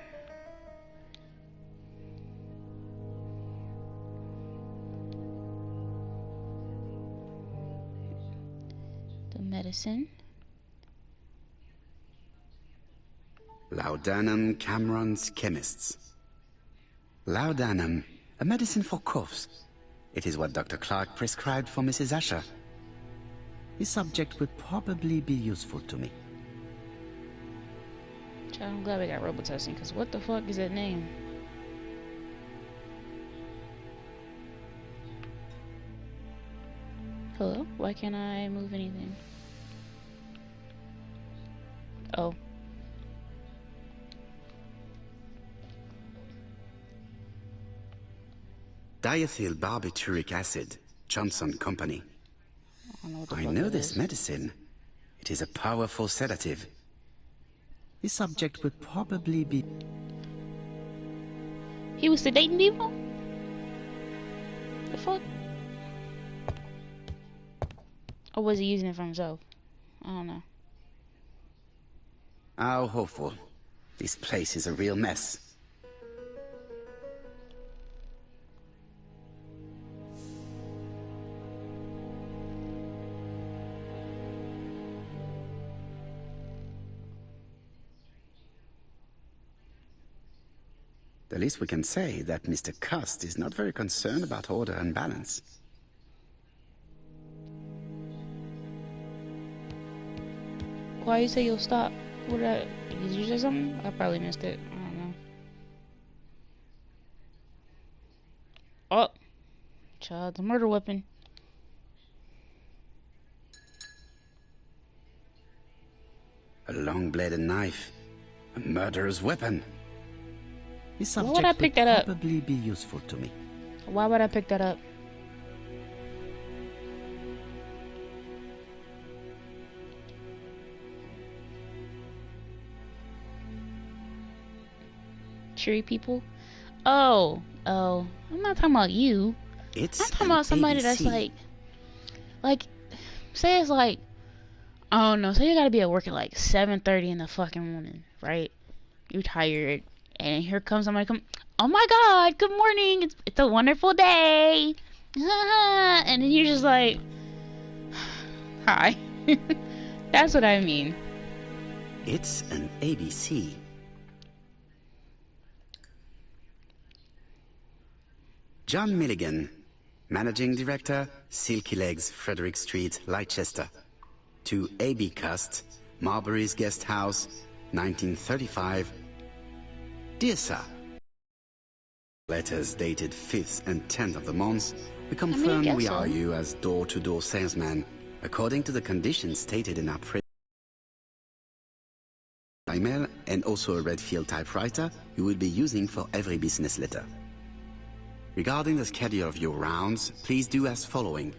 The medicine. Laudanum Cameron's Chemists. Laudanum, a medicine for coughs. It is what Dr. Clark prescribed for Mrs. Asher. This subject would probably be useful to me. Child, I'm glad we got robot testing, because what the fuck is that name? Hello? Why can't I move anything? Oh. Diethyl barbituric acid, Johnson Company. I know this medicine. It is a powerful sedative. This subject would probably be... He was sedating people? The fuck? Or was he using it for himself? I don't know. How hopeful. This place is a real mess. The least we can say that Mr. Cust is not very concerned about order and balance. Why you say you'll stop? What did did you say something? I probably missed it. I don't know. Oh. Child, the murder weapon. A long-bladed knife. A murderer's weapon. This Why subject would I pick that up? probably be useful to me. Why would I pick that up? Tree people? Oh. I'm not talking about you. I'm talking about somebody that's like, say it's like, I don't know, say you gotta be at work at like 7:30 in the fucking morning, right? You're tired, and here comes somebody oh my god, good morning, it's a wonderful day, and then you're just like, hi. That's what I mean. It's an ABC. John Milligan, Managing Director, Silky Legs, Frederick Street, Leicester. To A.B. Cust, Marbury's Guest House, 1935. Dear Sir, letters dated 5th and 10th of the month, we confirm we are you as door-to-door salesman, according to the conditions stated in our email, and also a Redfield typewriter you will be using for every business letter. Regarding the schedule of your rounds, please do as following.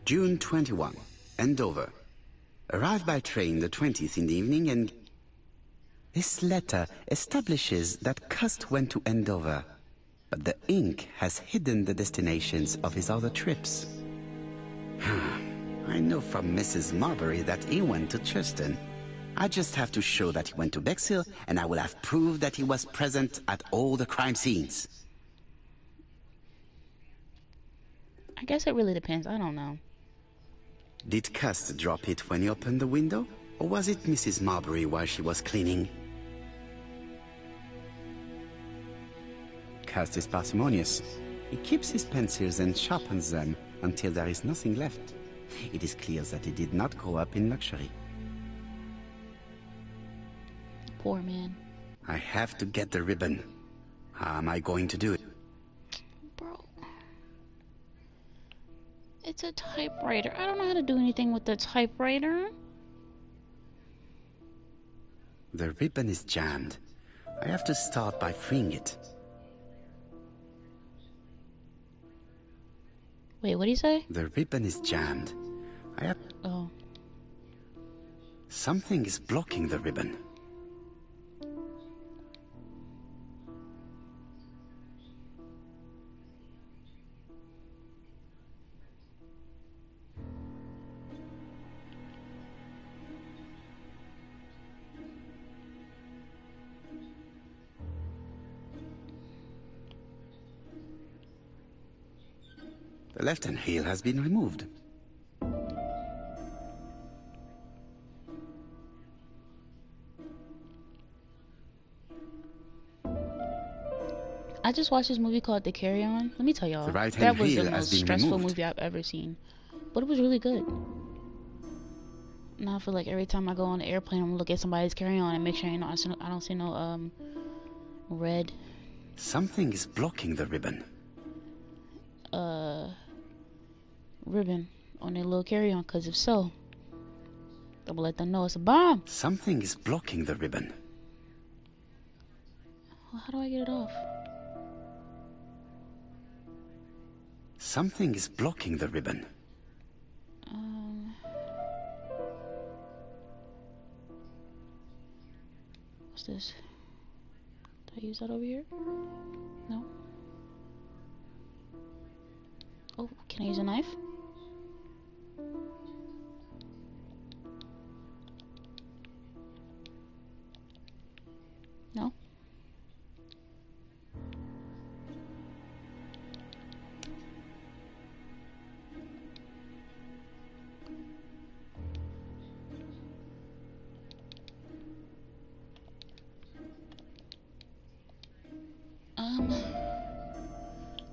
June 21, Andover. Arrive by train the 20th in the evening and... This letter establishes that Cust went to Andover, but the ink has hidden the destinations of his other trips. I know from Mrs. Marbury that he went to Churston. I just have to show that he went to Bexhill, and I will have proved that he was present at all the crime scenes. I guess it really depends. I don't know. Did Cust drop it when he opened the window? Or was it Mrs. Marbury while she was cleaning? Cust is parsimonious. He keeps his pencils and sharpens them until there is nothing left. It is clear that he did not grow up in luxury. Poor man. I have to get the ribbon. How am I going to do it? Bro. It's a typewriter. I don't know how to do anything with the typewriter. The ribbon is jammed. I have to start by freeing it. Wait, what did he say? The ribbon is jammed. Oh. Something is blocking the ribbon. The left-hand heel has been removed. I just watched this movie called The Carry On. Let me tell y'all, The right-hand that was heel the has most been stressful removed. movie I've ever seen. But it was really good. Now I feel like every time I go on the airplane, I'm gonna look at somebody's carry on and make sure I don't see no red. Something is blocking the ribbon. Ribbon on their little carry on, cause if so, I'm gonna let them know it's a bomb. Something is blocking the ribbon. Well, how do I get it off? Something is blocking the ribbon. What's this? Did I use that over here? No. Oh, can I use a knife? No.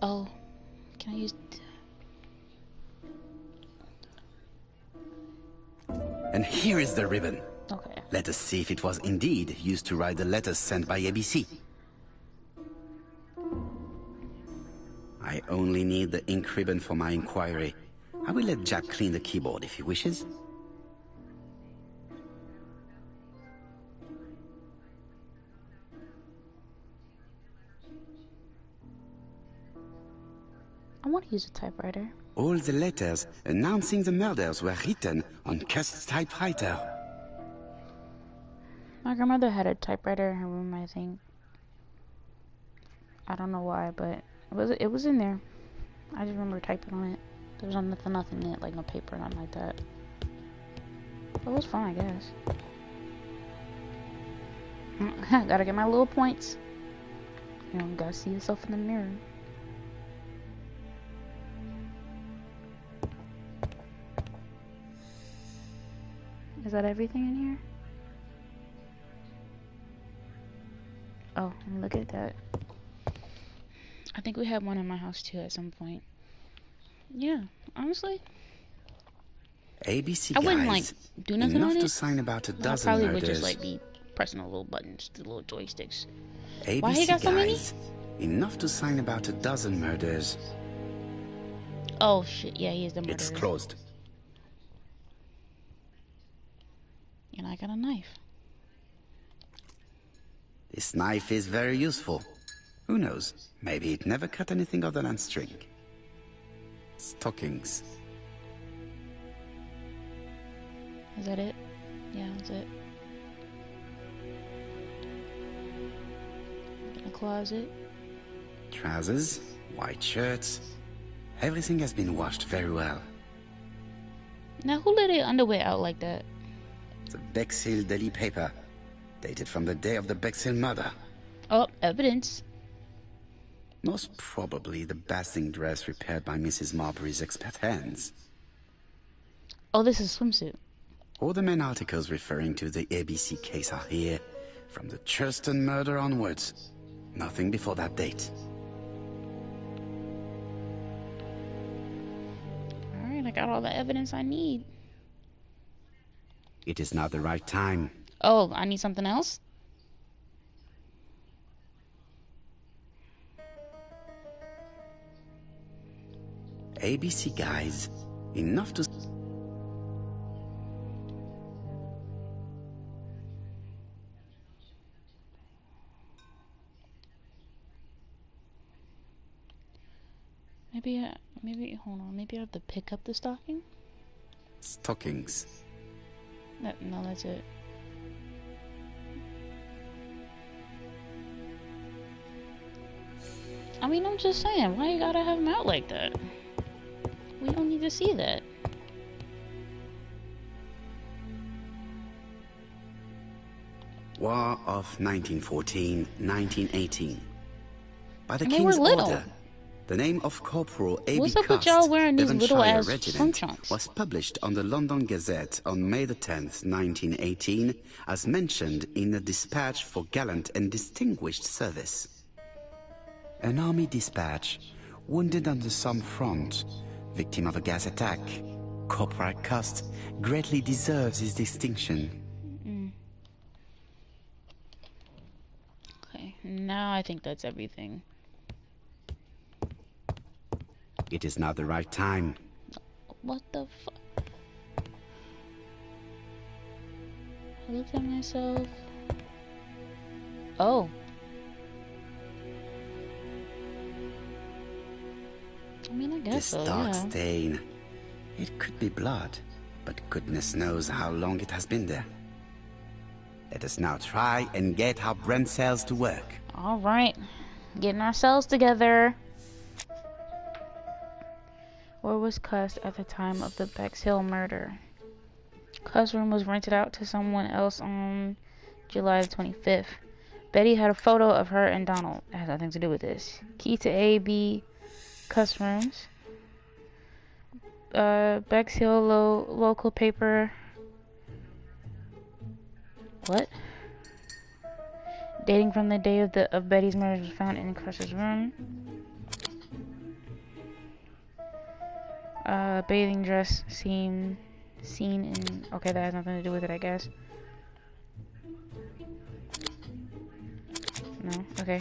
Oh, can I use... And here is the ribbon. Okay. Let us see if it was indeed used to write the letters sent by ABC. I only need the ink ribbon for my inquiry. I will let Jack clean the keyboard if he wishes. I want to use a typewriter. All the letters announcing the murders were written on cursed typewriter. My grandmother had a typewriter in her room, I think. I don't know why, but it was in there. I just remember typing on it. There was nothing in it, like no paper, nothing like that. But it was fun, I guess. Gotta get my little points. You know, gotta see yourself in the mirror. Is that everything in here? Oh, let me look at that. I think we had one in my house too at some point. Yeah, honestly, ABC I wouldn't guys, like do nothing enough on to it. sign about a I dozen probably murders. would just like be pressing the little buttons, the little joysticks. ABC Why he got so many? guys, enough to sign about a dozen murders. Oh shit, yeah, he is the murderer. It's closed. And I got a knife. This knife is very useful. Who knows? Maybe it never cut anything other than string. Stockings. Is that it? Yeah, that's it. In the closet. Trousers, white shirts. Everything has been washed very well. Now, who let their underwear out like that? The Bexhill Daily paper, dated from the day of the Bexhill murder. Oh, evidence. Most probably the basting dress repaired by Mrs. Marbury's expert hands. Oh, this is a swimsuit. All the main articles referring to the ABC case are here, from the Churston murder onwards. Nothing before that date. Alright, I got all the evidence I need. It is not the right time. Oh, I need something else? ABC guys, enough to... Maybe, hold on, maybe I have to pick up the stocking? Stockings. No, that's it. I mean, I'm just saying, why you gotta have them out like that? We don't need to see that. War of 1914-1918. By the And they King's were little. order, the name of Corporal A.B. What's up with Cust, y'all wearing these little Devonshire ass swim Regiment, trunks? was published on the London Gazette on May the 10th, 1918, as mentioned in a dispatch for gallant and distinguished service. An army dispatch, wounded on the Somme front, victim of a gas attack. Corporal Cust greatly deserves his distinction. Okay, now I think that's everything. It is now the right time. What the fuck? I looked at myself. Oh. I mean, I guess This so, dark yeah. stain. It could be blood, but goodness knows how long it has been there. Let us now try and get our brain cells to work. Alright. Getting ourselves together. Where was Cust at the time of the Bexhill murder? Cust's room was rented out to someone else on July the 25th. Betty had a photo of her and Donald. That has nothing to do with this. Key to A.B. Cust's rooms. Bexhill local paper. What? Dating from the day of Betty's murder was found in Cust's room. Bathing dress seen in... Okay, that has nothing to do with it, I guess. No? Okay.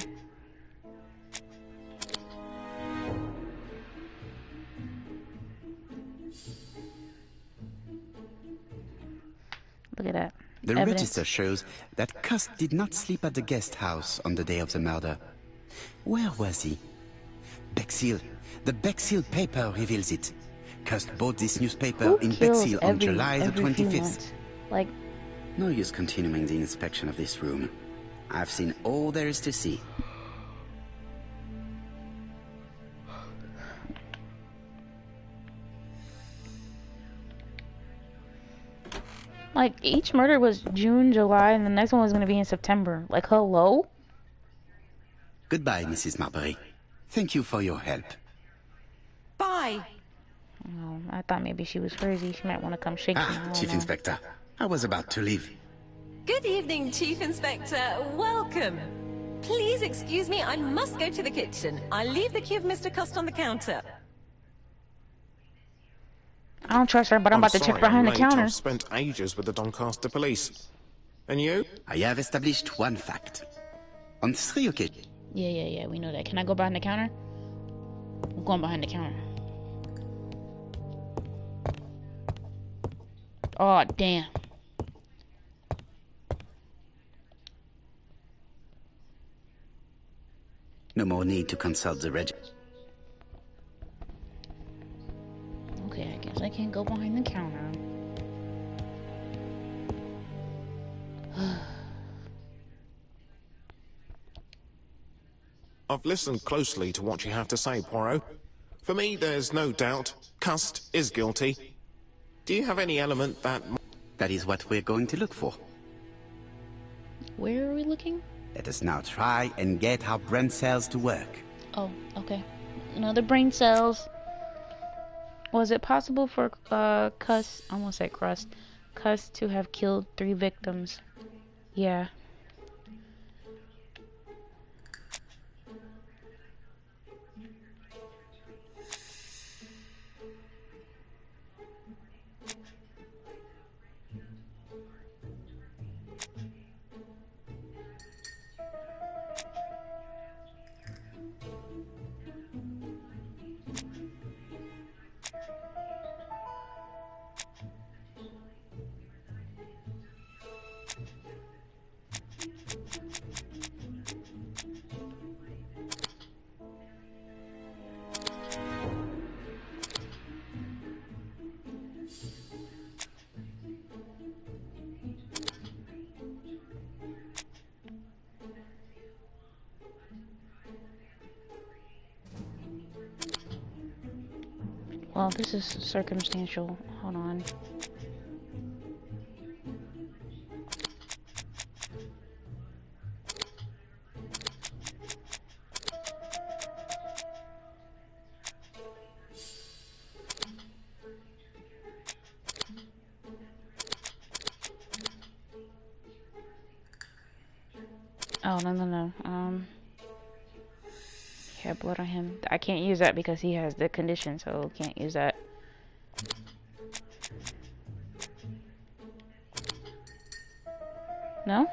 Look at that. The Evidence. register shows that Cust did not sleep at the guest house on the day of the murder. Where was he? Bexhill. The Bexhill paper reveals it. Cust bought this newspaper Who in kills Bexhill on July the every few 25th. months? Like, No use continuing the inspection of this room. I've seen all there is to see. each murder was June, July, and the next one was going to be in September. Like, hello? Goodbye, Mrs. Marbury. Thank you for your help. Bye. Oh, I thought maybe she was crazy. She might want to come shake me. I Ah, don't Chief know. Inspector. I was about to leave. Good evening, Chief Inspector. Welcome. Please excuse me, I must go to the kitchen. I'll leave the key of Mr. Cust on the counter. I don't trust her, but I'm about to check sorry behind I'm the late. counter. I've spent ages with the Doncaster police. And you? I have established one fact. On 3 occasions, Yeah, we know that. Can I go behind the counter? I'm going behind the counter. Oh, damn. no more need to consult the register. Okay, I guess I can't go behind the counter. I've listened closely to what you have to say, Poirot. For me, there's no doubt. Cust is guilty. Do you have any element that... That is what we're going to look for. Where are we looking? Let us now try and get our brain cells to work. Oh, okay. Another brain cells. Was it possible for Cust, I almost said Crust, Cust to have killed 3 victims? Yeah. Well, this is circumstantial. Hold on. Oh, no. He had blood on him. I can't use that because he has the condition, so can't use that. No?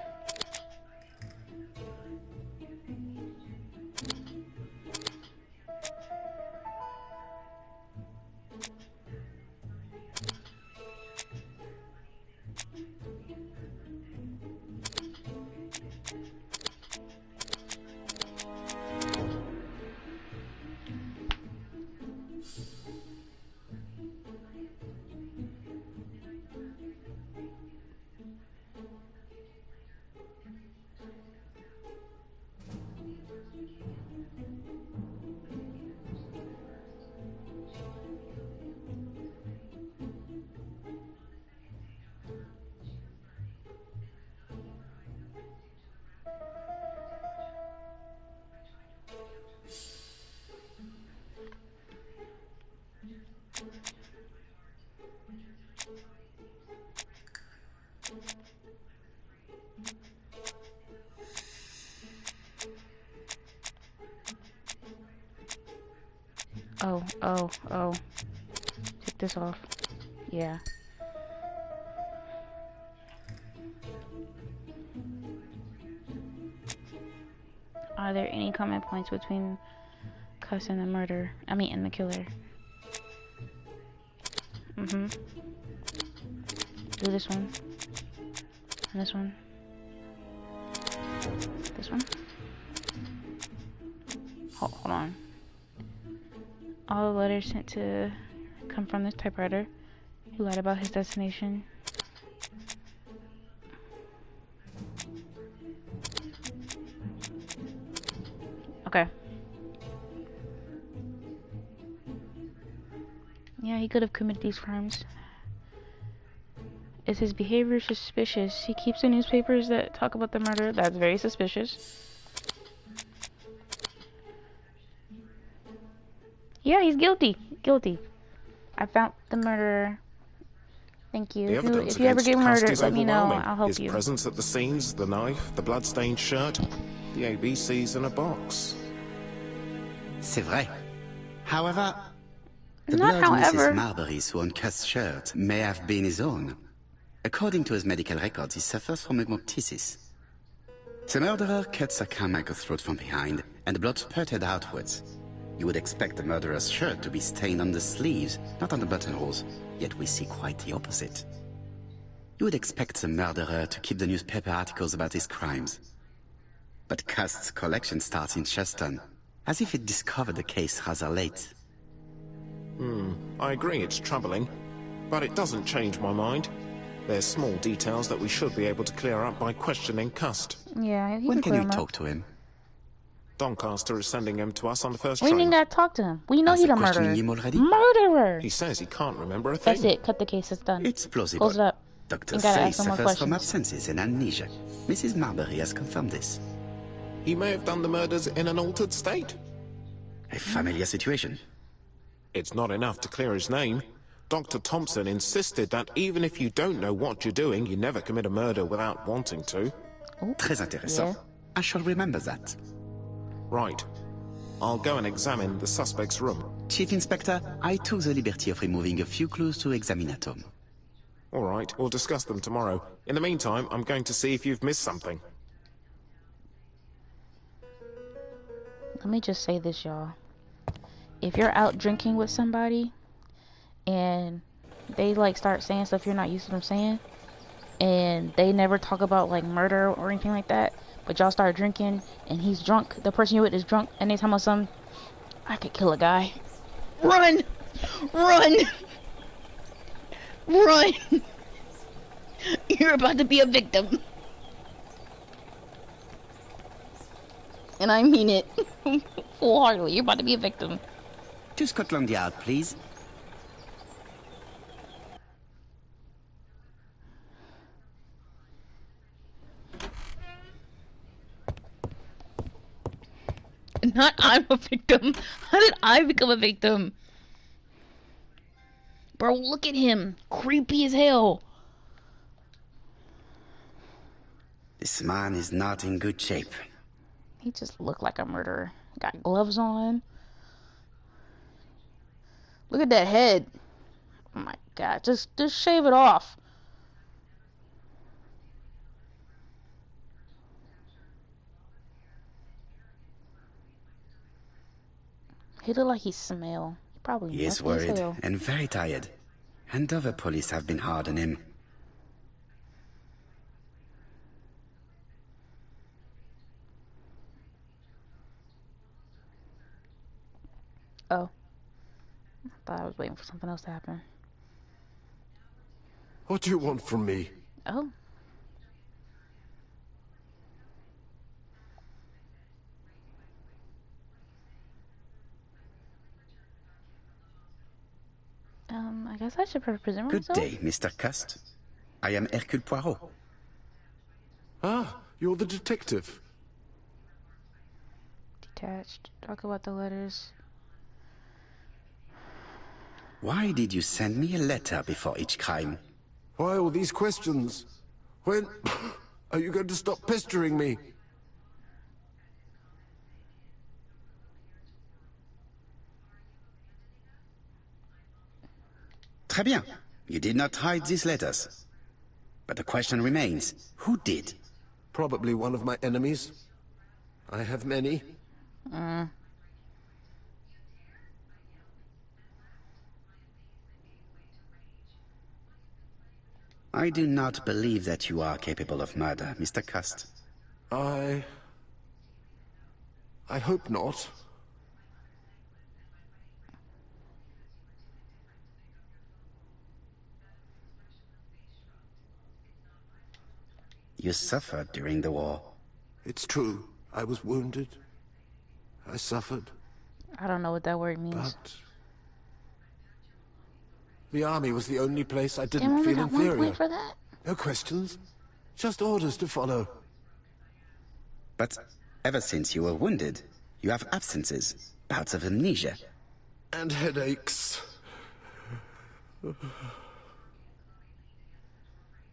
Oh. Take this off. Yeah. Are there any common points between Cuss and the murder? I mean, and the killer. Do this one. And this one. This one. Hold on. All the letters sent to come from this typewriter. He lied about his destination. Okay. Yeah, he could have committed these crimes. Is his behavior suspicious? He keeps the newspapers that talk about the murder. That's very suspicious. Yeah, he's guilty. Guilty. I found the murderer. Thank you. If you ever get murdered, let me know. I'll help you. His presence at the scenes, the knife, the blood-stained shirt, the ABCs in a box. C'est vrai. However, the Not blood however. Mrs. Marbury's worn Cuss shirt may have been his own. According to his medical records, he suffers from hemoptysis. The murderer cuts a Carmichael's throat from behind, and the blood spurted outwards. You would expect the murderer's shirt to be stained on the sleeves, not on the buttonholes, yet we see quite the opposite. You would expect the murderer to keep the newspaper articles about his crimes. But Cust's collection starts in Cheston, as if it discovered the case rather late. I agree it's troubling, but it doesn't change my mind. There's small details that we should be able to clear up by questioning Cust. Yeah, When can you talk to him? Doncaster is sending him to us on the first We train. ain't gotta talk to him. We know Has he's he a murderer. questioned him already? Murderer! He says he can't remember a thing. That's it. Cut the case. It's done. It's plausible. Close it up. Dr. You gotta Say ask some more suffers from questions. absences and amnesia. Mrs. Marbury has confirmed this. He may have done the murders in an altered state. A familiar situation. It's not enough to clear his name. Dr. Thompson insisted that even if you don't know what you're doing, you never commit a murder without wanting to. Très intéressant. Yeah. I shall remember that. Right. I'll go and examine the suspect's room. Chief Inspector, I took the liberty of removing a few clues to examinatum. All right, we'll discuss them tomorrow. In the meantime, I'm going to see if you've missed something. Let me just say this, y'all. If you're out drinking with somebody and they like start saying stuff you're not used to them saying, and they never talk about like murder or anything like that, but y'all start drinking and he's drunk, the person you're with is drunk, and they talking about something, I could kill a guy. Run! Run! Run! You're about to be a victim. And I mean it full-heartedly. You're about to be a victim. To Scotland Yard, please. Not I'm a victim. How did I become a victim? Bro, look at him. Creepy as hell. This man is not in good shape. He just looked like a murderer. Got gloves on. Look at that head. Oh my god. Just shave it off. He look like he smell. He probably He is worried and very tired. And other police have been hard on him. Oh. I thought I was waiting for something else to happen. What do you want from me? Oh. I guess I should present Good myself. day, Mr. Cust. I am Hercule Poirot. Ah, you're the detective. Detached. Talk about the letters. Why did you send me a letter before each crime? Why all these questions? When are you going to stop pestering me? Très bien. You did not hide these letters. But the question remains, who did? Probably one of my enemies. I have many. I do not believe that you are capable of murder, Mr. Cust. I hope not. You suffered during the war. It's true. I was wounded. I suffered. I don't know what that word means. But the army was the only place I Damn, didn't only feel got 1 inferior. point for that? No questions. Just orders to follow. But ever since you were wounded, you have absences, bouts of amnesia. And headaches.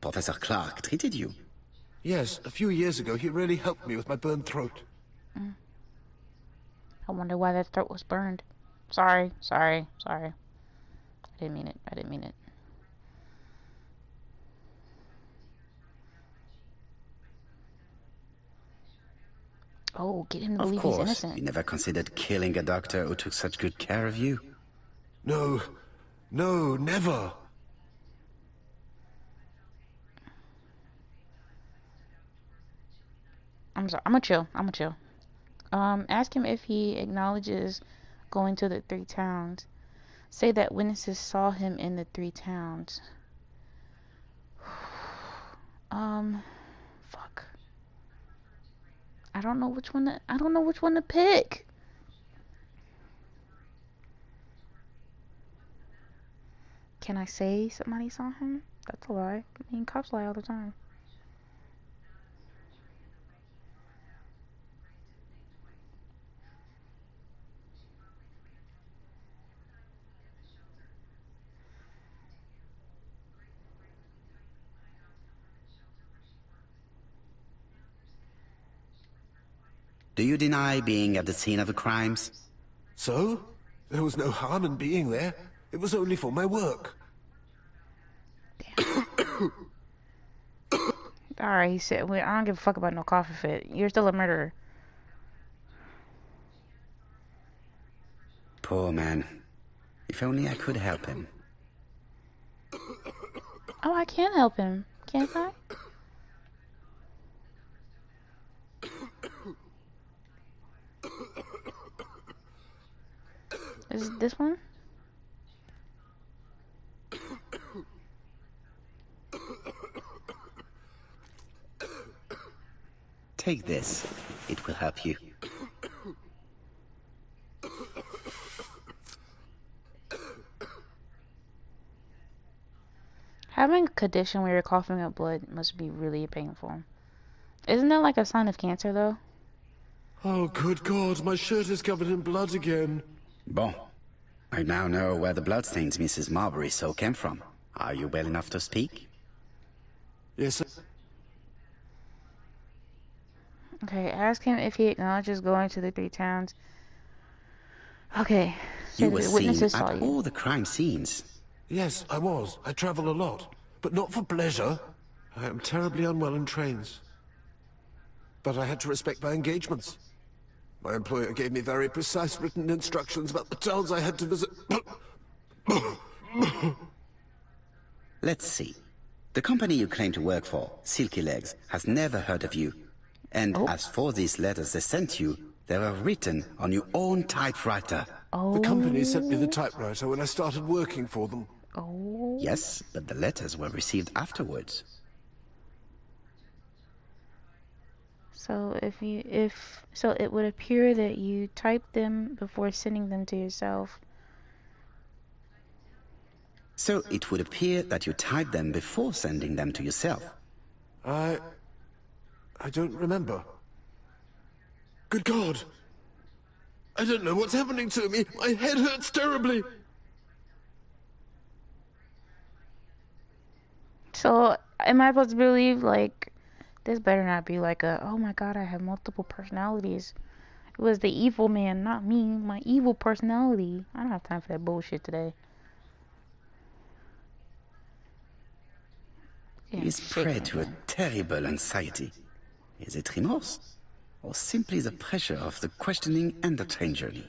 Professor Clark treated you. Yes, a few years ago he really helped me with my burned throat. I wonder why that throat was burned. Sorry. I didn't mean it. Oh, get him to Of believe he's course, innocent. you never considered killing a doctor who took such good care of you. No, never. I'm sorry. I'm gonna chill. Ask him if he acknowledges going to the 3 towns. Say that witnesses saw him in the 3 towns. Fuck. I don't know which one to pick. Can I say somebody saw him? That's a lie. I mean, cops lie all the time. Do you deny being at the scene of the crimes? So? There was no harm in being there. It was only for my work. Alright, he said, well, I don't give a fuck about no coffee fit. You're still a murderer. Poor man. If only I could help him. Oh, I can help him. Can't I? Is it this one? Take this. It will help you. Having a condition where you're coughing up blood must be really painful. Isn't that like a sign of cancer, though? Oh, good God, my shirt is covered in blood again. Bon. I now know where the bloodstains Mrs. Marbury saw came from. Are you well enough to speak? Yes, sir. Okay, ask him if he acknowledges going to the 3 towns. Okay, You say were the seen witnesses saw at you. all the crime scenes. Yes, I was. I travel a lot, but not for pleasure. I am terribly unwell in trains. But I had to respect my engagements. My employer gave me very precise written instructions about the towns I had to visit. Let's see. The company you claim to work for, Silky Legs, has never heard of you. And as for these letters they sent you, they were written on your own typewriter. The company sent me the typewriter when I started working for them. Oh. Yes, but the letters were received afterwards. So so it would appear that you typed them before sending them to yourself. So it would appear that you typed them before sending them to yourself. I don't remember. Good God! I don't know what's happening to me. My head hurts terribly. So am I supposed to believe, like, this better not be like a, oh my God, I have multiple personalities. It was the evil man, not me, my evil personality. I don't have time for that bullshit today. He is prey to a terrible anxiety. Is it remorse? Or simply the pressure of the questioning and the train journey?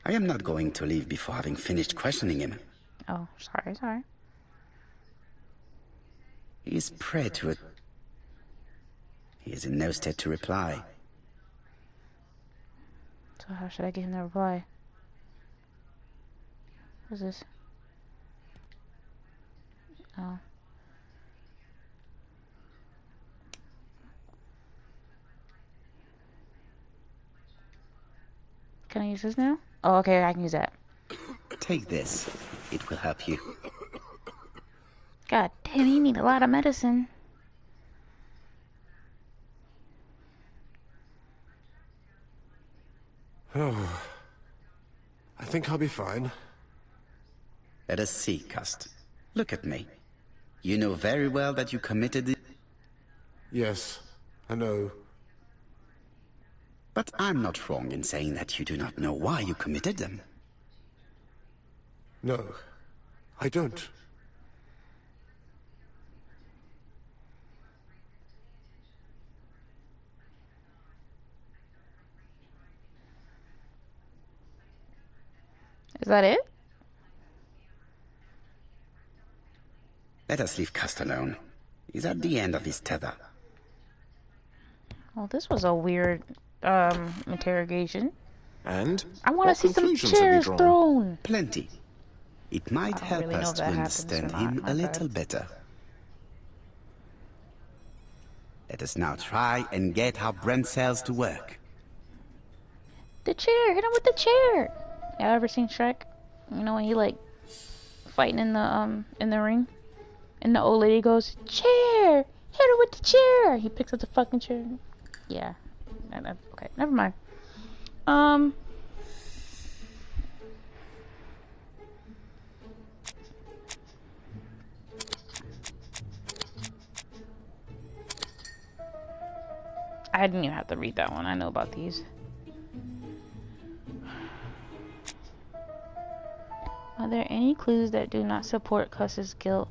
I am not going to leave before having finished questioning him. Oh, sorry. He is prey to a... He is in no state to reply. So how should I get him to reply? What's this? Oh. Can I use this now? Oh, okay, I can use that. Take this. It will help you. God damn, you need a lot of medicine. Oh, I think I'll be fine. Let us see, Cust. Look at me. You know very well that you committed it. Yes, I know. But I'm not wrong in saying that you do not know why you committed them. No, I don't. Is that it? Let us leave Cust alone. He's at the end of his tether. Well, this was a weird interrogation. And I want to what see some conclusions have you chairs drawn? thrown. Plenty. It might I don't help really know us if to that happens or understand not. him My a little bad. better. Let us now try and get our brain cells to work. The chair, hit him with the chair. Y'all ever seen Shrek? You know when he like fighting in the ring, and the old lady goes, "Chair, hit her with the chair." He picks up the fucking chair. Yeah. Okay, never mind. I didn't even have to read that one. I know about these. Are there any clues that do not support Cuss's guilt?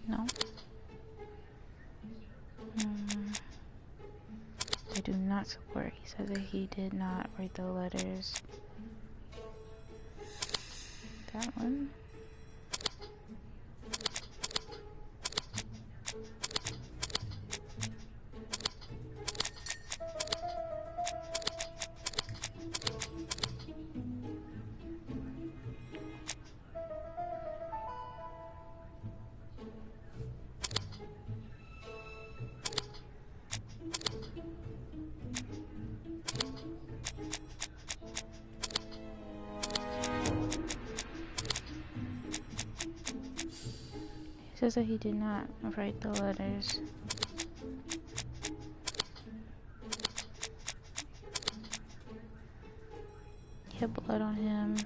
No. They do not support. He said that he did not write the letters. that one. Says that he did not write the letters. He had blood on him.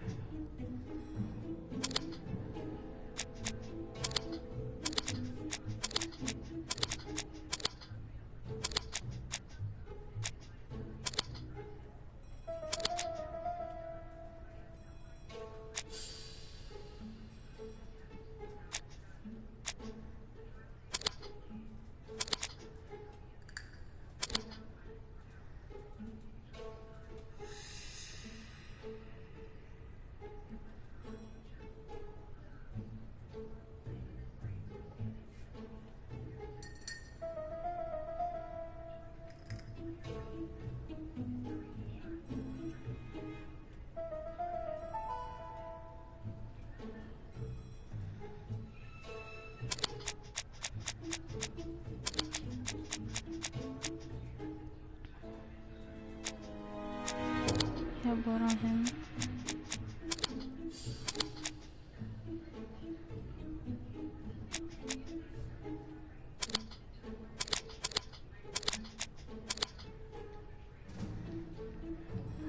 He had blood on him.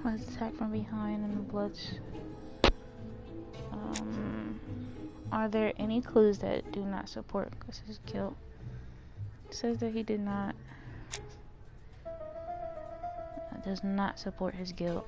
Was attacked from behind and the blood's... Are there any clues that do not support Gus's guilt? It says that he did not... does not support his guilt.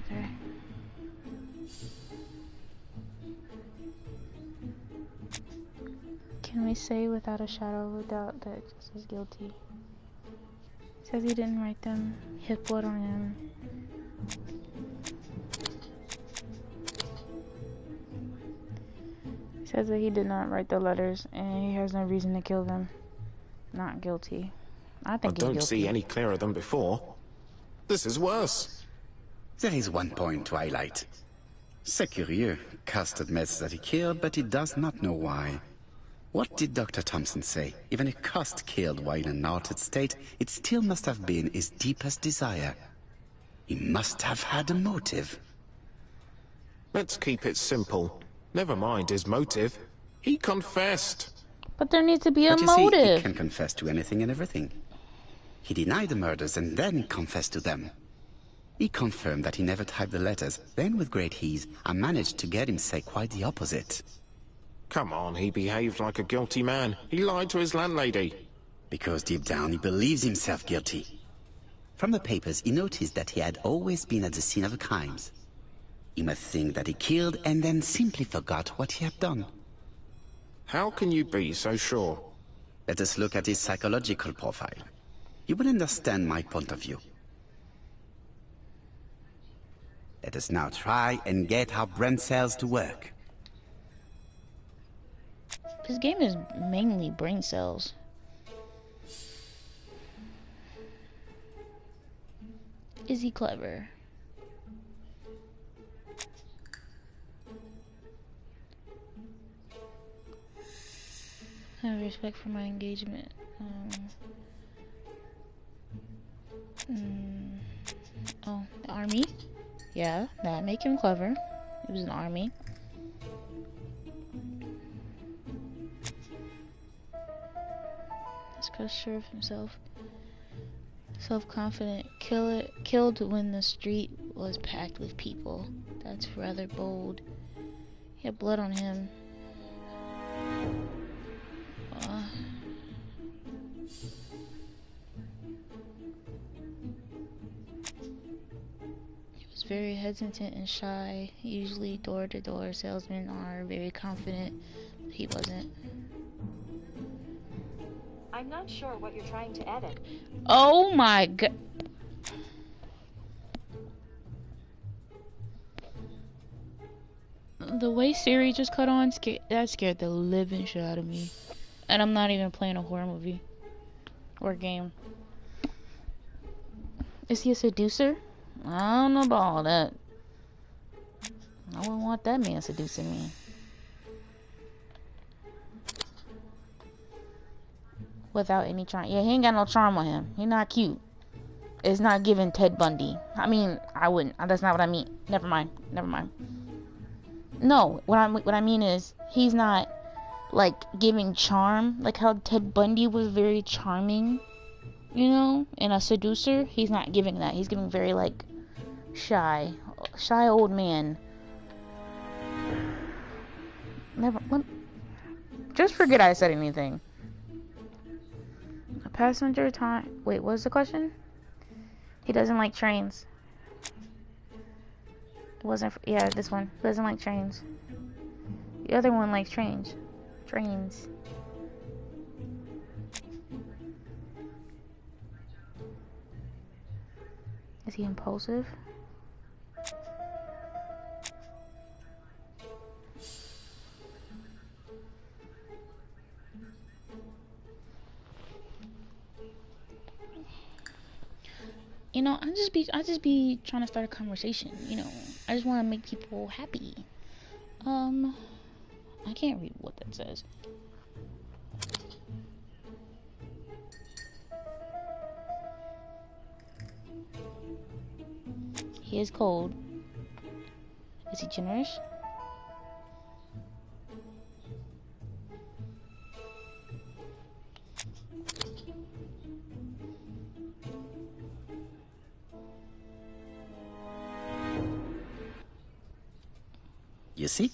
Okay. Can we say without a shadow of a doubt that Gus is guilty? Says he didn't write them. He had blood on him. Says that he did not write the letters and he has no reason to kill them. Not guilty. I think he's guilty. I don't see any clearer than before. This is worse. There is one point to highlight. C'est curieux. Cust admits that he killed, but he does not know why. What did Dr. Thompson say? Even if Cust killed while in an altered state, it still must have been his deepest desire. He must have had a motive. Let's keep it simple. Never mind his motive. He confessed. But there needs to be a but you motive. See, he can confess to anything and everything. He denied the murders and then confessed to them. He confirmed that he never typed the letters. Then, with great ease, I managed to get him say quite the opposite. Come on, he behaved like a guilty man. He lied to his landlady. Because deep down he believes himself guilty. From the papers, he noticed that he had always been at the scene of the crimes. He must think that he killed and then simply forgot what he had done. How can you be so sure? Let us look at his psychological profile. You will understand my point of view. Let us now try and get our brain cells to work. This game is mainly brain cells. Is he clever? I have respect for my engagement. Oh, the army? Yeah, that make him clever. He was in the army. Lost, sure of himself. Self-confident, killed when the street was packed with people. That's rather bold. He had blood on him. He was very hesitant and shy. Usually door-to-door salesmen are very confident. He wasn't. I'm not sure what you're trying to edit. Oh my god. The way Siri just cut on, that scared the living shit out of me. And I'm not even playing a horror movie. Or game. Is he a seducer? I don't know about all that. I wouldn't want that man seducing me. Without any charm. Yeah, he ain't got no charm on him. He's not cute. It's not giving Ted Bundy. I mean, I wouldn't. That's not what I mean. Never mind. No, what I mean is, he's not, like, giving charm. Like how Ted Bundy was very charming, you know? And a seducer, he's not giving that. He's giving very, like, shy old man. Just forget I said anything. A passenger time. Wait, what was the question? He doesn't like trains. It wasn't. Yeah, this one. He doesn't like trains. The other one likes trains. Trains. Is he impulsive? You know, I just be trying to start a conversation, you know. I just want to make people happy. I can't read what that says. He is cold. Is he generous? You see?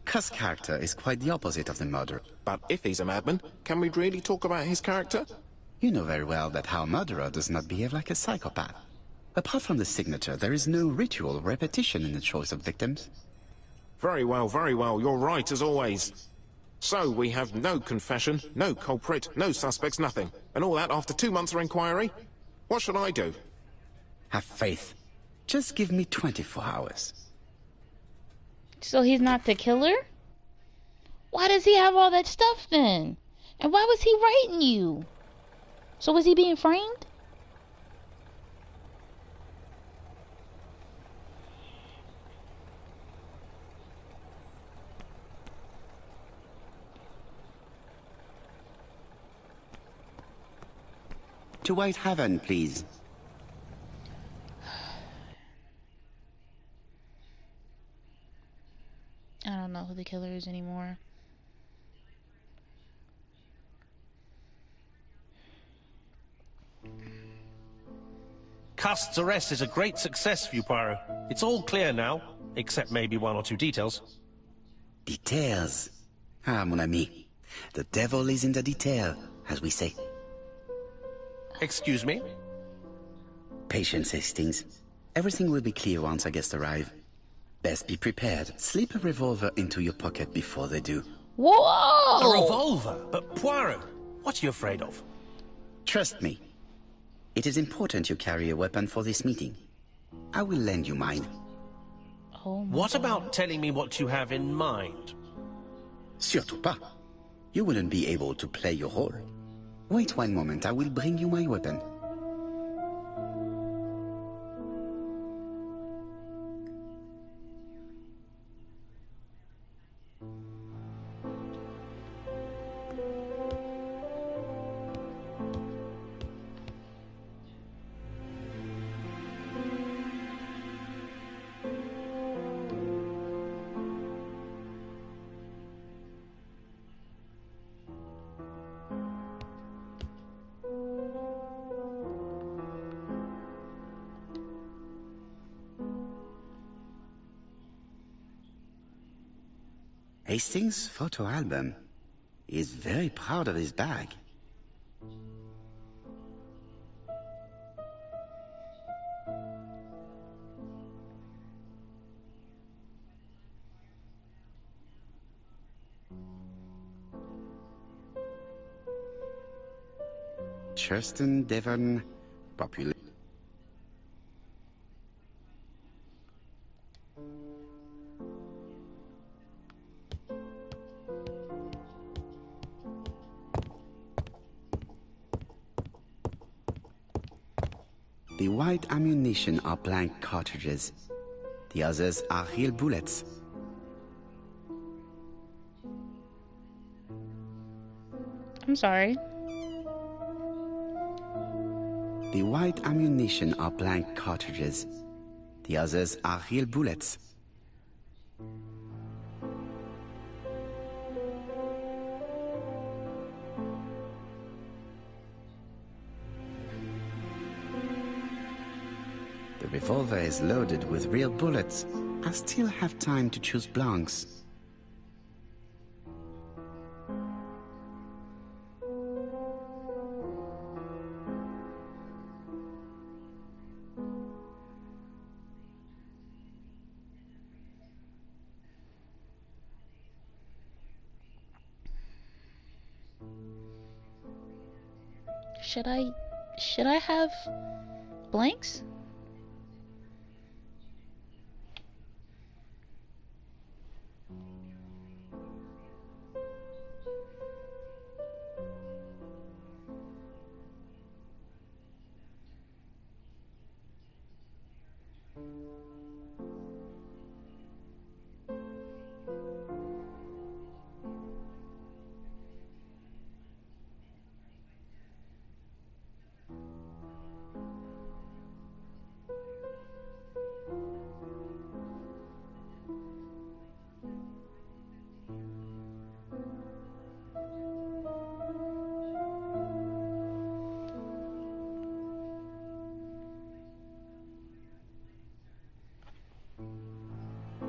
Cuss' character is quite the opposite of the murderer. But if he's a madman, can we really talk about his character? You know very well that our murderer does not behave like a psychopath. Apart from the signature, there is no ritual or repetition in the choice of victims. Very well, you're right as always. So we have no confession, no culprit, no suspects, nothing. And all that after 2 months of inquiry? What should I do? Have faith. Just give me 24 hours. So he's not the killer? Why does he have all that stuff then? And why was he writing you? So was he being framed? To White Haven, please. I don't know who the killer is anymore. Cust's arrest is a great success for you, Poirot. It's all clear now, except maybe 1 or 2 details. Details. Ah, mon ami. The devil is in the detail, as we say. Excuse me? Patience, Hastings. Everything will be clear once our guests arrive. Best be prepared. Slip a revolver into your pocket before they do. Whoa! A revolver? But Poirot, what are you afraid of? Trust me. It is important you carry a weapon for this meeting. I will lend you mine. Oh my What God. about telling me what you have in mind? Surtout pas. You wouldn't be able to play your role. Wait 1 moment, I will bring you my weapon. Hastings' photo album. He is very proud of his bag. Churston, Devon, popular. The white ammunition are blank cartridges. The others are real bullets. I'm sorry. The white ammunition are blank cartridges. The others are real bullets. The revolver is loaded with real bullets. I still have time to choose blanks. Should I have blanks?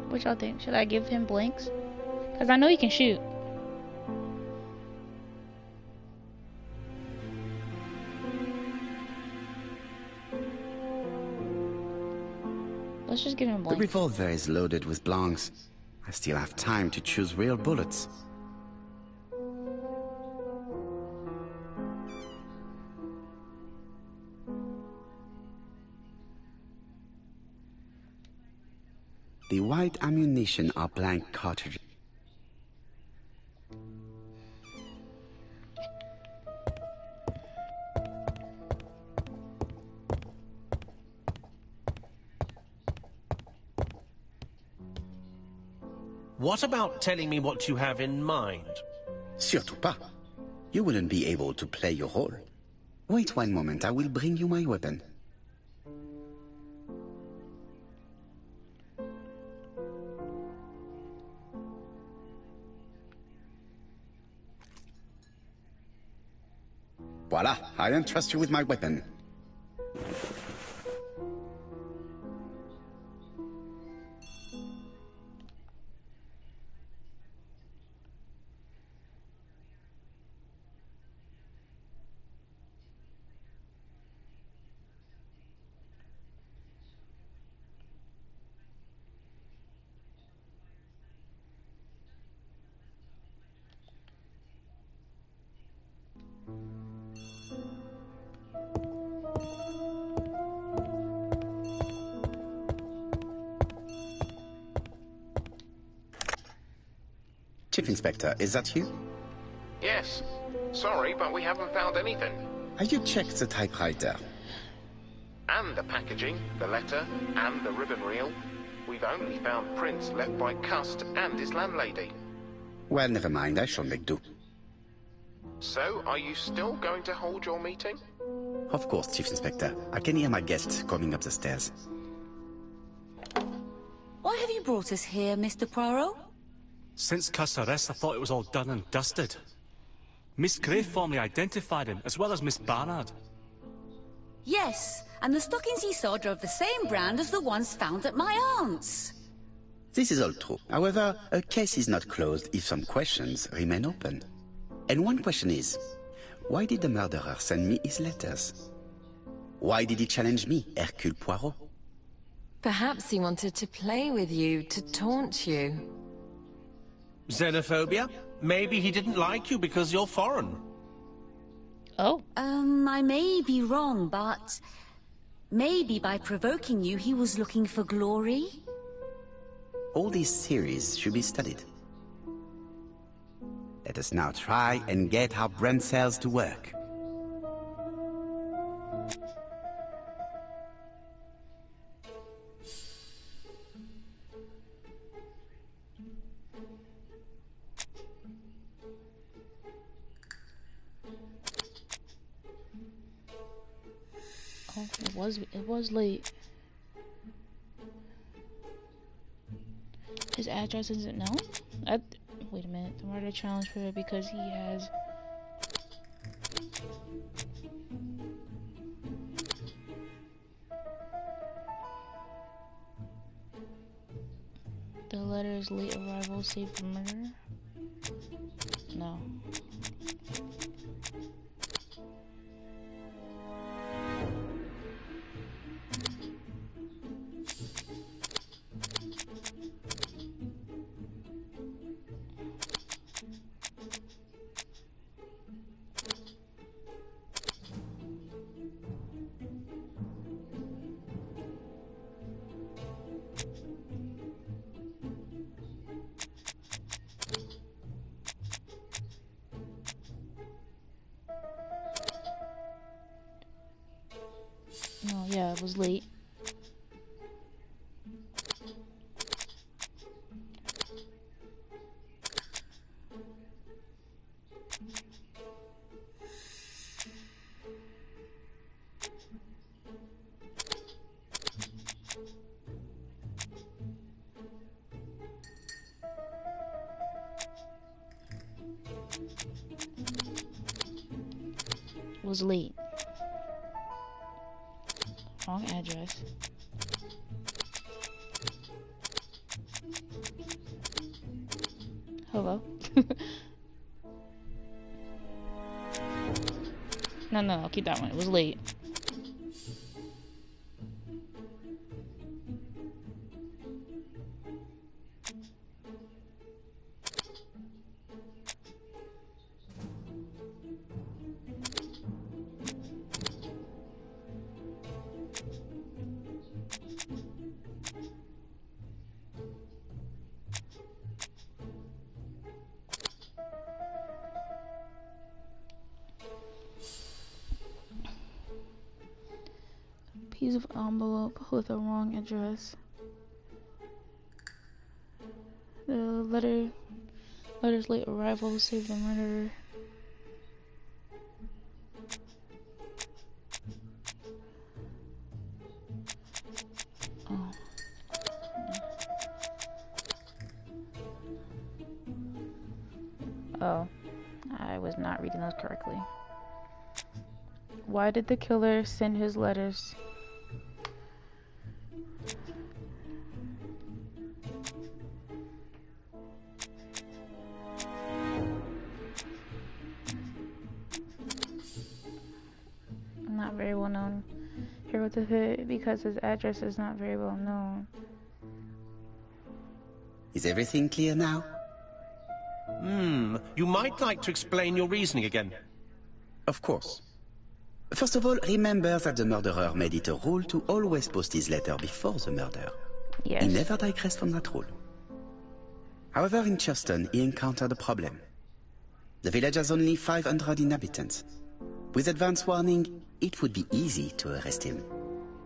What y'all think? Should I give him blanks? Because I know he can shoot. Let's just give him blanks. The revolver is loaded with blanks. I still have time to choose real bullets. The white ammunition are blank cartridges. What about telling me what you have in mind? Surtout pas. You wouldn't be able to play your role. Wait one moment, I will bring you my weapon. Voila, I entrust you with my weapon. Chief Inspector, is that you? Yes. Sorry, but we haven't found anything. Have you checked the typewriter? And the packaging, the letter, and the ribbon reel. We've only found prints left by Cust and his landlady. Well, never mind, I shall make do. So, are you still going to hold your meeting? Of course, Chief Inspector. I can hear my guest coming up the stairs. Why have you brought us here, Mr. Poirot? Since Cust's arrest, I thought it was all done and dusted. Miss Gray formally identified him, as well as Miss Barnard. Yes, and the stockings he saw drove the same brand as the ones found at my aunt's. This is all true. However, a case is not closed if some questions remain open. And one question is, why did the murderer send me his letters? Why did he challenge me, Hercule Poirot? Perhaps he wanted to play with you, to taunt you. Xenophobia? Maybe he didn't like you because you're foreign. Oh. I may be wrong, but maybe by provoking you, he was looking for glory? All these theories should be studied. Let us now try and get our brain cells to work. Oh, it was late. His address isn't known? Wait a minute. The murder challenge for it because he has... The letter's late arrival saved the murder? No. Oh, yeah, it was late. It was late. Wrong address. Hello? No, keep that one. It was late. Piece of envelope with a wrong address. The letter's late arrival saved the murderer. Oh. Oh, I was not reading those correctly. Why did the killer send his letters? Not very well known. Here with the hit because his address is not very well known. Is everything clear now? You might like to explain your reasoning again. Of course. First of all, remember that the murderer made it a rule to always post his letter before the murder. Yes. He never digressed from that rule. However, in Churston, he encountered a problem. The village has only 500 inhabitants. With advance warning, it would be easy to arrest him.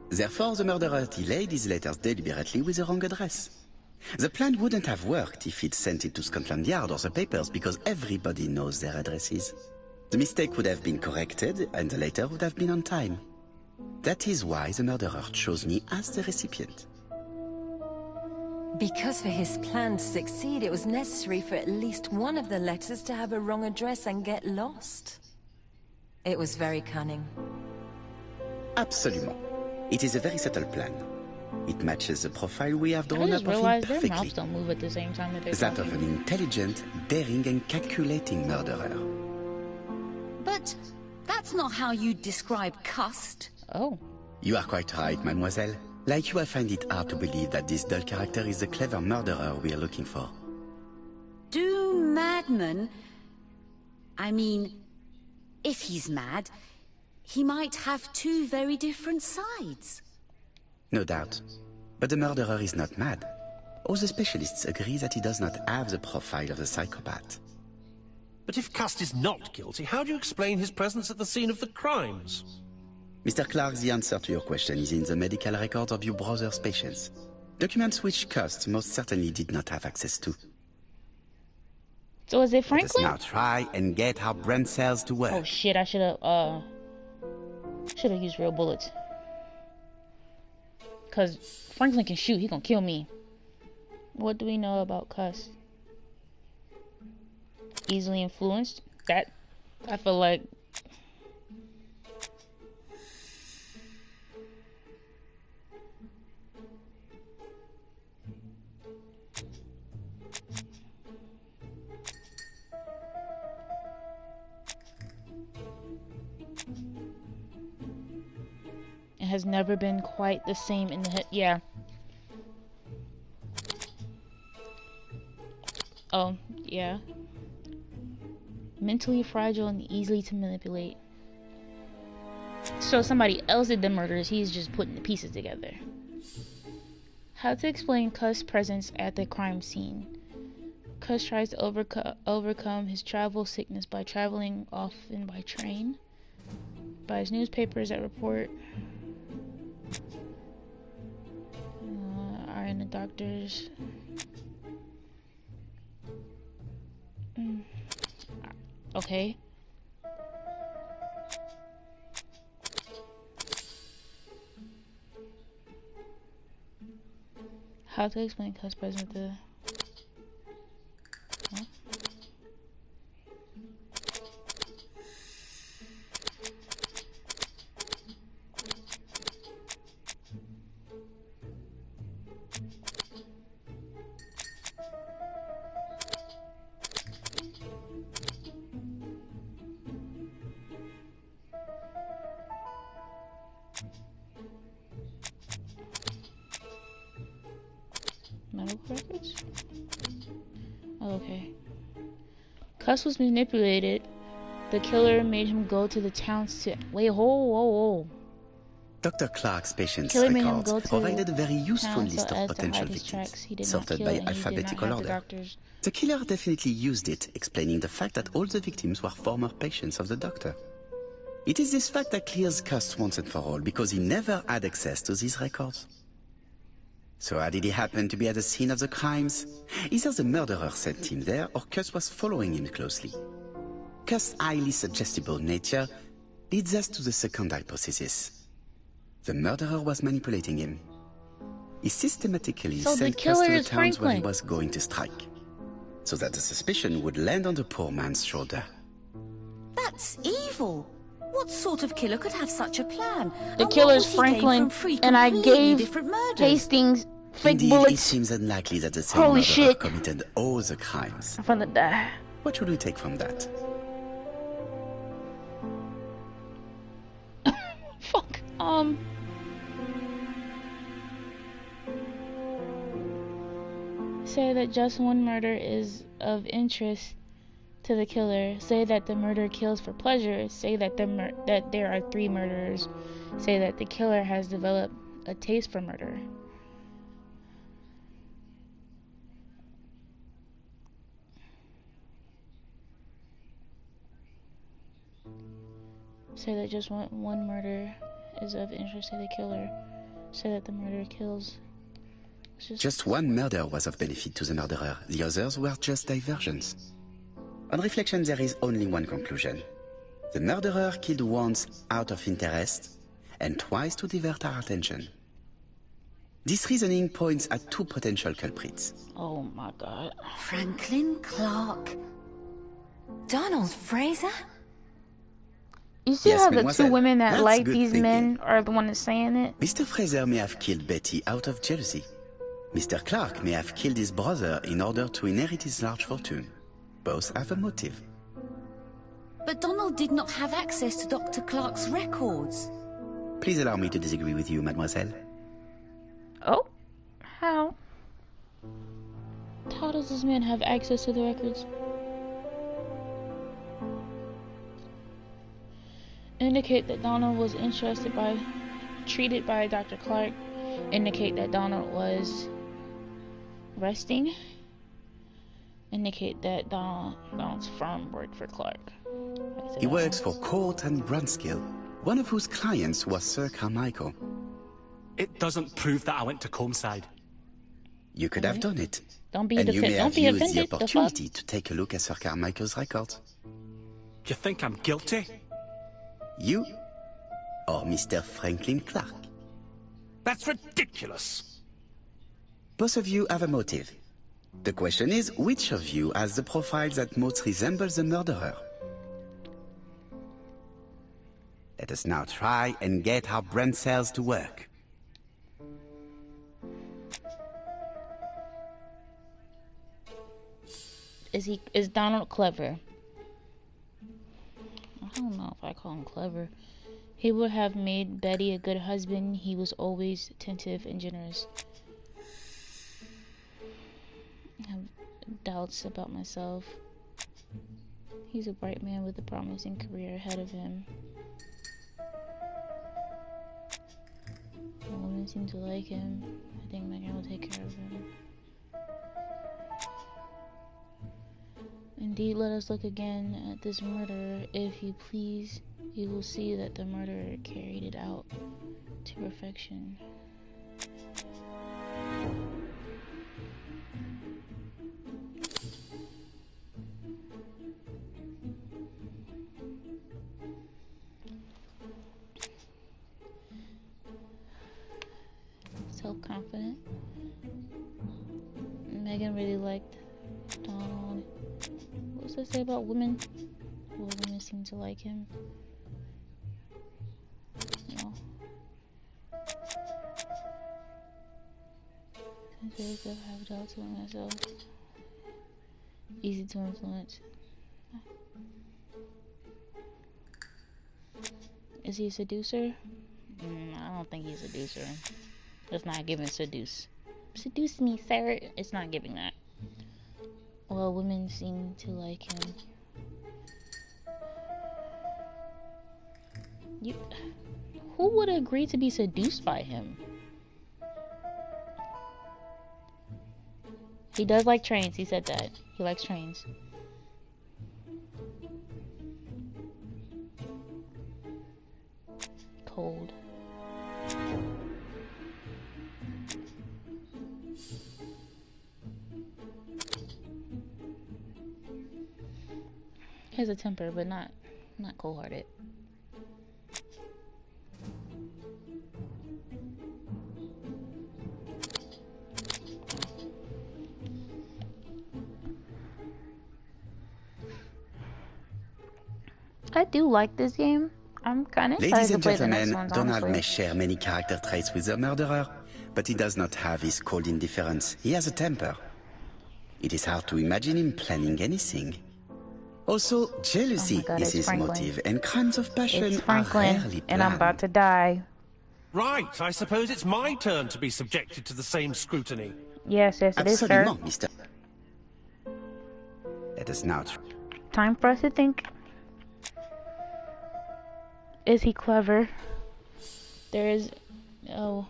Therefore, the murderer delayed his letters deliberately with the wrong address. The plan wouldn't have worked if he'd sent it to Scotland Yard or the papers because everybody knows their addresses. The mistake would have been corrected and the letter would have been on time. That is why the murderer chose me as the recipient. Because for his plan to succeed, it was necessary for at least one of the letters to have a wrong address and get lost. It was very cunning. Absolument. It is a very subtle plan. It matches the profile we have I drawn just up of him realized their perfectly. mouths don't move at the same time that they're That talking. of an intelligent, daring and calculating murderer. But that's not how you describe Cust. Oh. You are quite right, mademoiselle. Like you, I find it hard to believe that this dull character is the clever murderer we are looking for. Do madmen... I mean, if he's mad, he might have two very different sides. No doubt. But the murderer is not mad. All the specialists agree that he does not have the profile of the psychopath. But if Cust is not guilty, how do you explain his presence at the scene of the crimes? Mr. Clark, the answer to your question is in the medical records of your brother's patients. Documents which Cust most certainly did not have access to. So is it Let us Franklin? now try and get our brain cells to work. Oh shit, I should have used real bullets. Cause Franklin can shoot, he gonna kill me. What do we know about Cust? Easily influenced? That, I feel like... It has never been quite the same in the head. Yeah. Oh, yeah. Mentally fragile and easily to manipulate. So somebody else did the murders, he's just putting the pieces together. How to explain Cust's presence at the crime scene. Cust tries to overcome his travel sickness by traveling often by train. Buys newspapers that report are in the doctors. Okay. How to explain Cust's presence at the... Huh? Medical records? Oh, okay. Cust was manipulated. The killer made him go to the towns to... Wait, whoa. Dr. Clark's patient's Killer made him records go to provided a very useful town list so of as to potential hide his tracks. victims, He did not sorted kill by and he did not alphabetical have the order. doctors. The killer definitely used it, explaining the fact that all the victims were former patients of the doctor. It is this fact that clears Cust once and for all, because he never had access to these records. So how did he happen to be at the scene of the crimes? Either the murderer sent him there, or Cust was following him closely. Cust's highly suggestible nature leads us to the second hypothesis. The murderer was manipulating him. He systematically So the sent Cust killer to the is towns where he Franklin. was going to strike, so that the suspicion would land on the poor man's shoulder. That's evil. What sort of killer could have such a plan? The And killer's what would he gain Franklin, from three and I completely gave different murders? Hastings fake Indeed, it bullets. seems unlikely that the same Holy murderer shit. committed all the crimes. I'm gonna die. What should we take from that? Fuck. Say that just one murder is of interest to the killer. Say that the murderer kills for pleasure. Say that that there are 3 murderers. Say that the killer has developed a taste for murder. Say that just one murder is of interest to the killer. Say that the murderer kills. Just one murder was of benefit to the murderer. The others were just diversions. On reflection, there is only one conclusion. The murderer killed once out of interest, and twice to divert our attention. This reasoning points at 2 potential culprits. Oh my god. Franklin Clark. Donald Fraser? You see Yes, how the two mademoiselle. women that That's like good these thinking. men are the one that's saying it? Mr. Fraser may have killed Betty out of jealousy. Mr. Clark may have killed his brother in order to inherit his large fortune. Both have a motive. But Donald did not have access to Dr. Clark's records. Please allow me to disagree with you, mademoiselle. Oh? How? How does this man have access to the records? Indicate that Donald was treated by Dr. Clark. Indicate that Donald was resting. Indicate that Donald's firm worked for Clark. He works for Court and Brunskill, one of whose clients was Sir Carmichael. It doesn't prove that I went to Comeside. You could have done it. Don't be and you may have used the offended. opportunity to take a look at Sir Carmichael's records. You think I'm guilty? You or Mr. Franklin Clark? That's ridiculous. Both of you have a motive. The question is, which of you has the profile that most resembles the murderer? Let us now try and get our brain cells to work. Is Donald clever? I don't know if I call him clever. He would have made Betty a good husband. He was always attentive and generous. I have doubts about myself. He's a bright man with a promising career ahead of him. The women seem to like him. I think Megan will take care of him. Indeed, let us look again at this murder. If you please, you will see that the murderer carried it out to perfection. Self-confident. Megan really liked Donald. What does that say about women? Well, women seem to like him. No. Since I have doubts about myself. Easy to influence. Is he a seducer? I don't think he's a seducer. It's not giving seduce. Seduce me, sir. It's not giving that. Well, women seem to like him. Who would agree to be seduced by him? He does like trains. He said that. He likes trains. Cold. He has a temper, but not cold-hearted. I do like this game. I'm kind of excited Ladies to and play the next gentlemen, ones, Donald honestly. may share many character traits with the murderer, but he does not have his cold indifference. He has a temper. It is hard to imagine him planning anything. Also, jealousy God, is it's his Franklin. motive, and crimes of passion It's are Franklin, rarely and I'm planned. about to die. Right, I suppose it's my turn to be subjected to the same scrutiny. Yes, it is, sir. Absolument, Mr. Let us now Time for us to think. Is he clever? There is... Oh.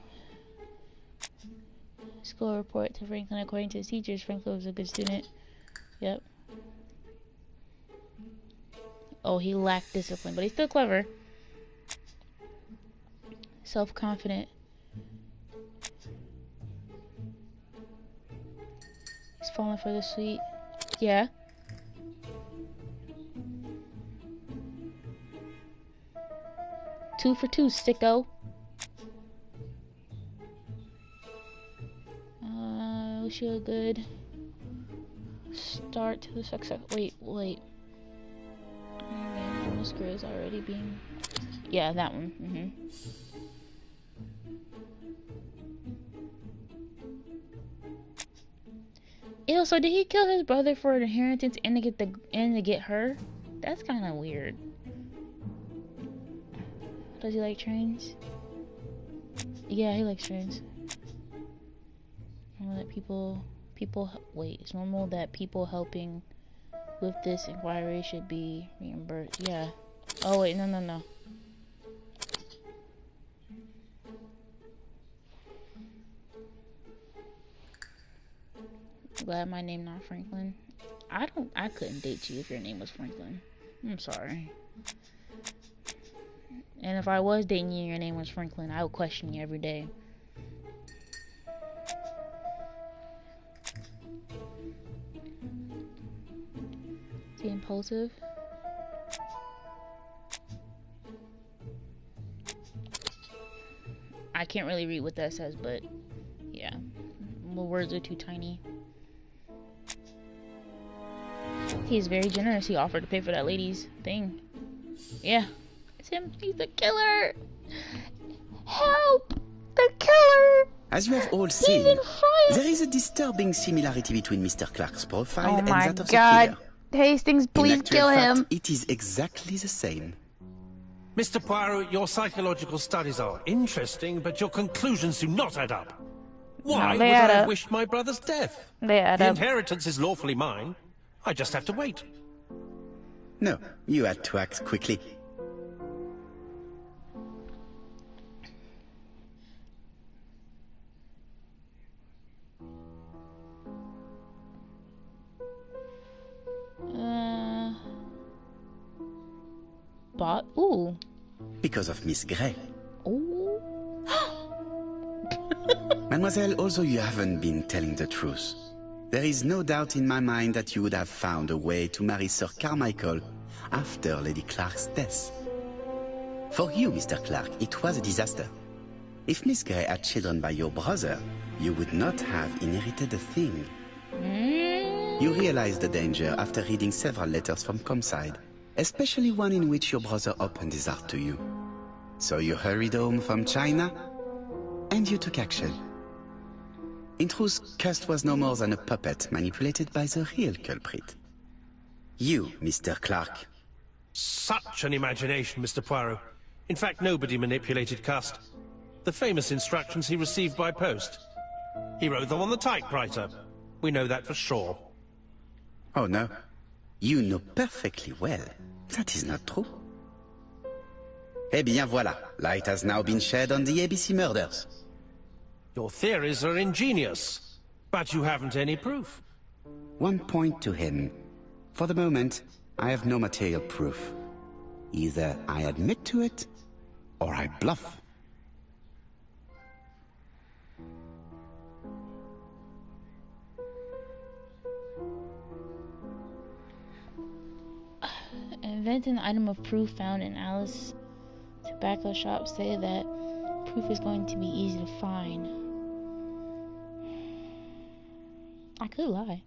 School report to Franklin. According to his teachers, Franklin was a good student. Yep. Oh, he lacked discipline, but he's still clever. Self-confident. He's falling for the sweet. Yeah. Two for two, sicko. Wish you a good start to the success. Wait. Oscar is already being... Yeah, that one. Ew, so did he kill his brother for an inheritance and to get her? That's kind of weird. Does he like trains? Yeah, he likes trains. Normal that people wait. It's normal that people helping with this inquiry should be reimbursed. Yeah. Oh wait, no. Glad my name not Franklin. I couldn't date you if your name was Franklin. I'm sorry. And if I was dating you and your name was Franklin, I would question you every day. Is he impulsive? I can't really read what that says, but yeah. The words are too tiny. He's very generous. He offered to pay for that lady's thing. Yeah. It's him. He's the killer. Help! The killer! As you have all seen, there is a disturbing similarity between Mr. Clark's profile and that of the killer. Hastings, please kill him. It is exactly the same. Mr. Poirot, your psychological studies are interesting, but your conclusions do not add up. Why would I have wished my brother's death? The inheritance is lawfully mine. I just have to wait. No, you had to act quickly. Ooh. Because of Miss Grey. Ooh. Mademoiselle, although you haven't been telling the truth, there is no doubt in my mind that you would have found a way to marry Sir Carmichael after Lady Clark's death. For you, Mr. Clark, it was a disaster. If Miss Grey had children by your brother, you would not have inherited a thing. You realized the danger after reading several letters from Comside, especially one in which your brother opened his heart to you. So you hurried home from China, and you took action. In truth, Cust was no more than a puppet manipulated by the real culprit. You, Mr. Clark. Such an imagination, Mr. Poirot. In fact, nobody manipulated Cust. The famous instructions he received by post. He wrote them on the typewriter. We know that for sure. Oh no. You know perfectly well. That is not true. Eh bien voilà. Light has now been shed on the ABC murders. Your theories are ingenious, but you haven't any proof. One point to him. For the moment, I have no material proof. Either I admit to it, or I bluff. Invent an item of proof found in Alice's tobacco shop. Say that proof is going to be easy to find. I could lie.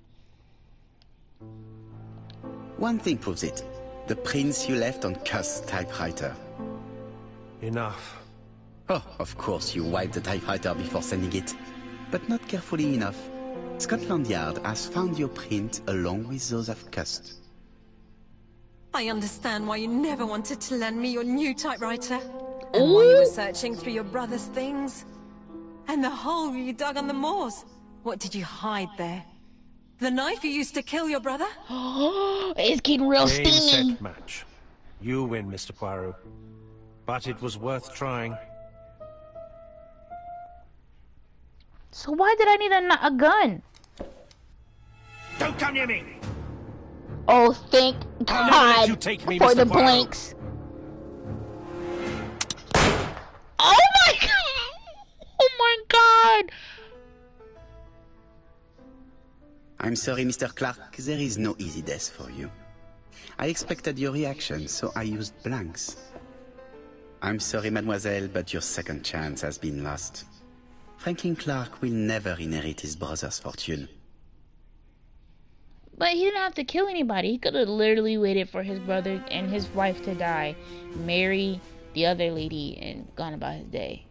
One thing proves it. The prints you left on Cust's typewriter. Enough. Oh, of course you wiped the typewriter before sending it. But not carefully enough. Scotland Yard has found your print along with those of Cust. I understand why you never wanted to lend me your new typewriter. And why you were searching through your brother's things. And the hole you dug on the moors. What did you hide there? The knife you used to kill your brother? It's getting real Game, steamy. set, match. You win, Mr. Poirot. But it was worth trying. So why did I need a gun? Don't come near me! Oh, thank I'll never let God you take me, for Mr. the Poirot. blanks. Oh my God! Oh my God! I'm sorry, Mr. Clark, there is no easy death for you. I expected your reaction, so I used blanks. I'm sorry, mademoiselle, but your second chance has been lost. Franklin Clark will never inherit his brother's fortune. But he didn't have to kill anybody. He could have literally waited for his brother and his wife to die, marry the other lady, and gone about his day.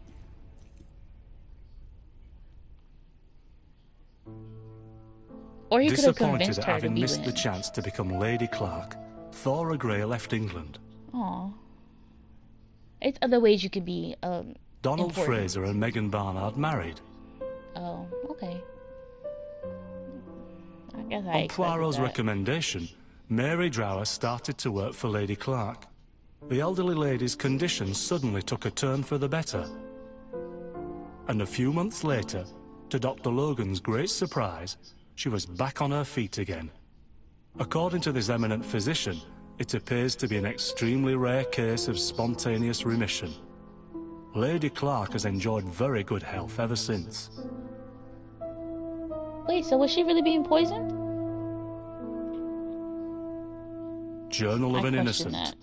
Or he could have convinced her to be with him. Disappointed at having missed the chance to become Lady Clark, Thora Grey left England. Aw. It's other ways you could be, Donald important. Fraser and Megan Barnard married. Oh, okay. I guess On Poirot's recommendation, Mary Drower started to work for Lady Clark. The elderly lady's condition suddenly took a turn for the better. And a few months later, to Dr. Logan's great surprise, she was back on her feet again. According to this eminent physician, it appears to be an extremely rare case of spontaneous remission. Lady Clark has enjoyed very good health ever since. Wait, so was she really being poisoned? Journal of an Innocent.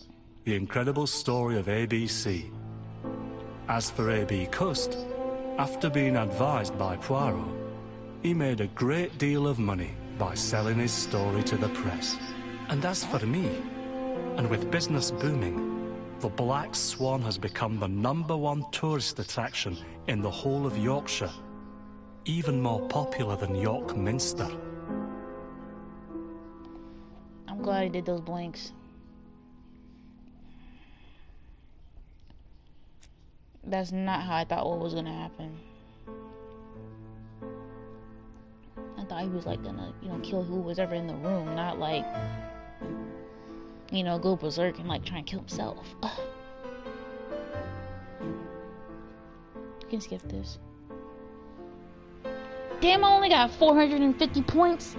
The incredible story of ABC. As for A.B. Cust, after being advised by Poirot, he made a great deal of money by selling his story to the press. And as for me, and with business booming, the Black Swan has become the #1 tourist attraction in the whole of Yorkshire, even more popular than York Minster. I'm glad I did those blanks. That's not how I thought what was gonna happen. I thought he was like gonna, kill who was ever in the room, not like, go berserk and like try and kill himself. Ugh. You can skip this. Damn, I only got 450 points.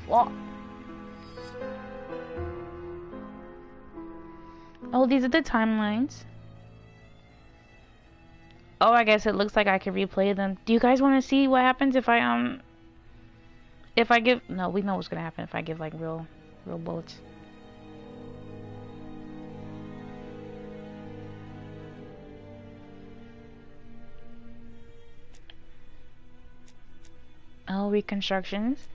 Well, oh, these are the timelines. Oh, I guess it looks like I could replay them. Do you guys want to see what happens if I give... No, we know what's gonna happen if I give like real bullets. Oh, reconstructions.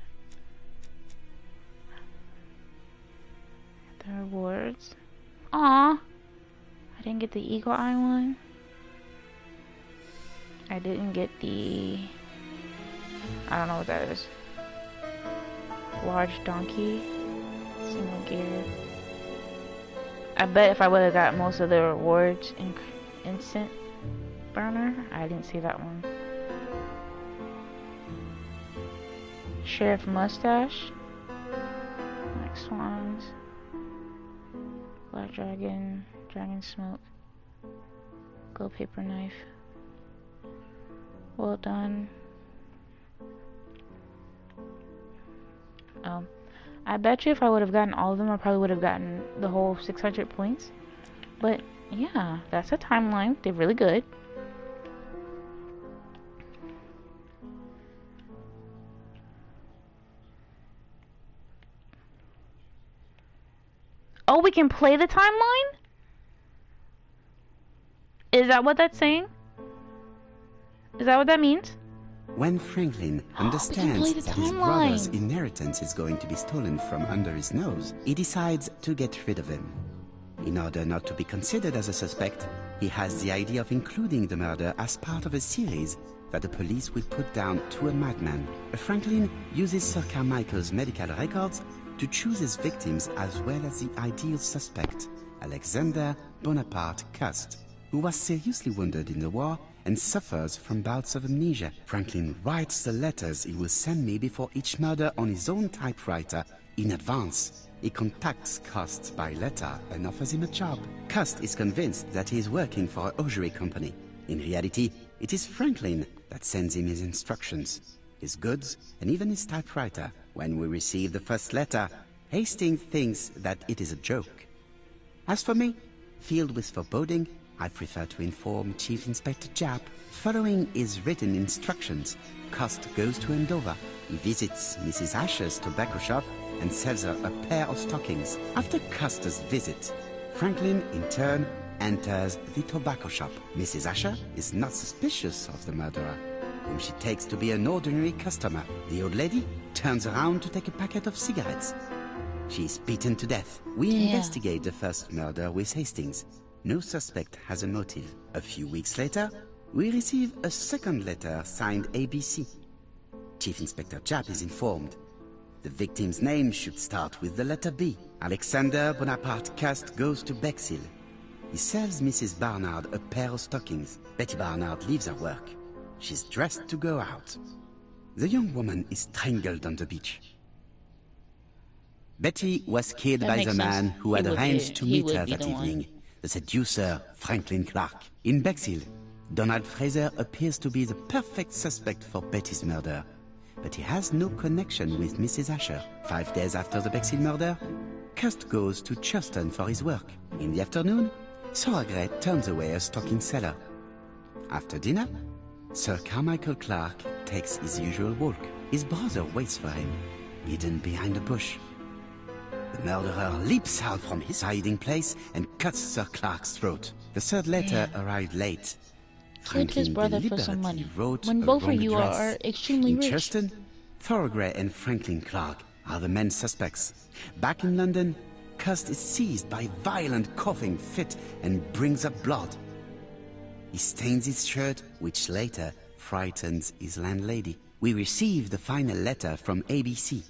The rewards. Aw, I didn't get the Eagle Eye one. I didn't get the... I don't know what that is. Large donkey. Single gear. I bet if I would have got most of the rewards in instant burner. I didn't see that one. Sheriff mustache. Black swans. Black dragon. Dragon smoke. Gold paper knife. Well done. I bet you if I would have gotten all of them, I probably would have gotten the whole 600 points. But yeah, that's a timeline. They're really good. Oh, we can play the timeline? Is that what that's saying? Is that what that means? When Franklin understands that his brother's inheritance is going to be stolen from under his nose, he decides to get rid of him. In order not to be considered as a suspect, he has the idea of including the murder as part of a series that the police will put down to a madman. Franklin uses Sir Carmichael's medical records to choose his victims as well as the ideal suspect, Alexander Bonaparte Cust, who was seriously wounded in the war and suffers from bouts of amnesia. Franklin writes the letters he will send me before each murder on his own typewriter in advance. He contacts Cust by letter and offers him a job. Cust is convinced that he is working for a hosiery company. In reality, it is Franklin that sends him his instructions, his goods, and even his typewriter. When we receive the first letter, Hastings thinks that it is a joke. As for me, filled with foreboding, I prefer to inform Chief Inspector Japp. Following his written instructions, Cust goes to Andover. He visits Mrs. Asher's tobacco shop and sells her a pair of stockings. After Cust's visit, Franklin, in turn, enters the tobacco shop. Mrs. Asher is not suspicious of the murderer, whom she takes to be an ordinary customer. The old lady turns around to take a packet of cigarettes. She is beaten to death. We investigate the first murder with Hastings. No suspect has a motive. A few weeks later, we receive a second letter signed ABC. Chief Inspector Japp is informed. The victim's name should start with the letter B. Alexander Bonaparte Cust goes to Bexhill. He sells Mrs. Barnard a pair of stockings. Betty Barnard leaves her work. She's dressed to go out. The young woman is strangled on the beach. Betty was killed by the man who had arranged to meet her that evening, the seducer Franklin Clark. In Bexhill, Donald Fraser appears to be the perfect suspect for Betty's murder, but he has no connection with Mrs. Asher. 5 days after the Bexhill murder, Cust goes to Churston for his work. In the afternoon, Sauergrey turns away a stocking seller. After dinner, Sir Carmichael Clark takes his usual walk. His brother waits for him, hidden behind a bush. The murderer leaps out from his hiding place and cuts Sir Clark's throat. The third letter arrived late. Killed his brother for some money, when both of you are extremely rich. In Churston, Thorogrey and Franklin Clark are the main suspects. Back in London, Cust is seized by violent coughing fit and brings up blood. He stains his shirt, which later frightens his landlady. We receive the final letter from ABC.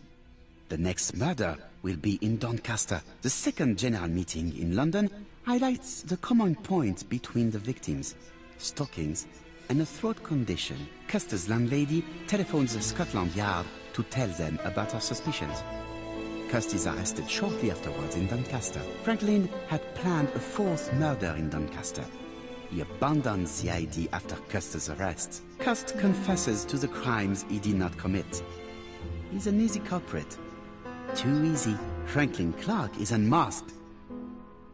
The next murder will be in Doncaster. The second general meeting in London highlights the common point between the victims: stockings and a throat condition. Custer's landlady telephones the Scotland Yard to tell them about her suspicions. Cust is arrested shortly afterwards in Doncaster. Franklin had planned a fourth murder in Doncaster. He abandons the idea after Custer's arrest. Cust confesses to the crimes he did not commit. He's an easy culprit. Too easy. Franklin Clark is unmasked.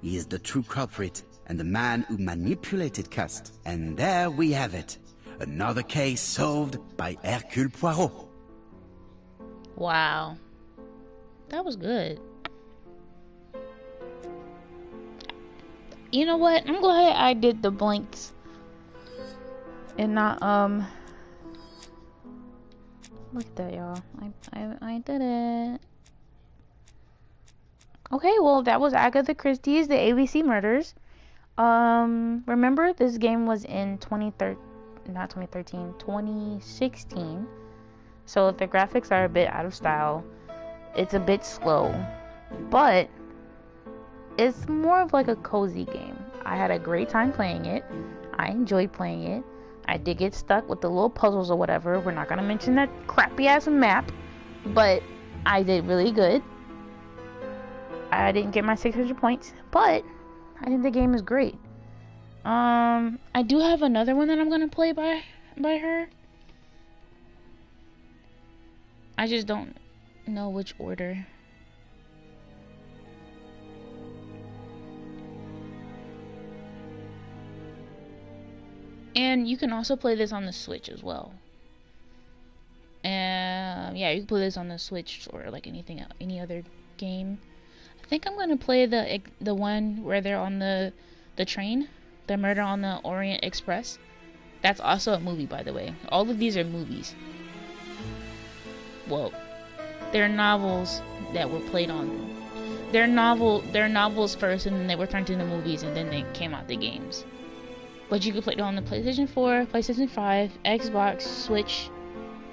He is the true culprit and the man who manipulated Cust. And there we have it. Another case solved by Hercule Poirot. Wow. That was good. You know what? I'm glad I did the blanks and not look at that, y'all. I did it. Okay, well, that was Agatha Christie's The ABC Murders. Remember, this game was in 2016. So the graphics are a bit out of style. It's a bit slow, but it's more of like a cozy game. I had a great time playing it. I enjoyed playing it. I did get stuck with the little puzzles or whatever. We're not gonna mention that crappy ass map, but I did really good. I didn't get my 600 points, but I think the game is great. I do have another one that I'm gonna play by her. I just don't know which order. And you can also play this on the Switch as well. Yeah, you can play this on the Switch or like any other game. I think I'm gonna play the one where they're on the train, the Murder on the Orient Express. That's also a movie, by the way. All of these are movies. Well, they're novels that were played on. They're novels first, and then they were turned into movies, and then they came out the games. But you can play it on the PlayStation 4, PlayStation 5, Xbox, Switch,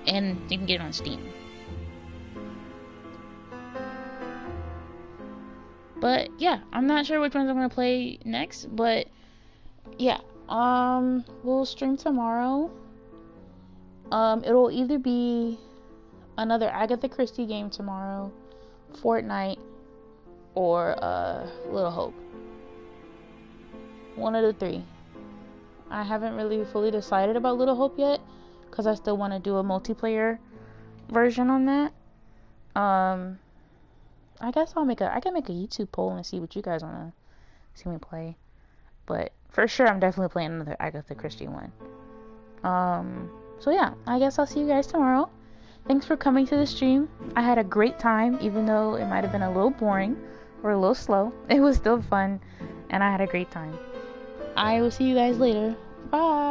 and you can get it on Steam. But yeah, I'm not sure which ones I'm gonna play next, but yeah, we'll stream tomorrow. It'll either be another Agatha Christie game tomorrow, Fortnite, or Little Hope. One of the three. I haven't really fully decided about Little Hope yet, because I still want to do a multiplayer version on that. I guess I can make a YouTube poll and see what you guys want to see me play. But for sure, I'm definitely playing another Agatha Christie one. So yeah, I guess I'll see you guys tomorrow. Thanks for coming to the stream. I had a great time, even though it might have been a little boring or a little slow. It was still fun, and I had a great time. I will see you guys later. Bye.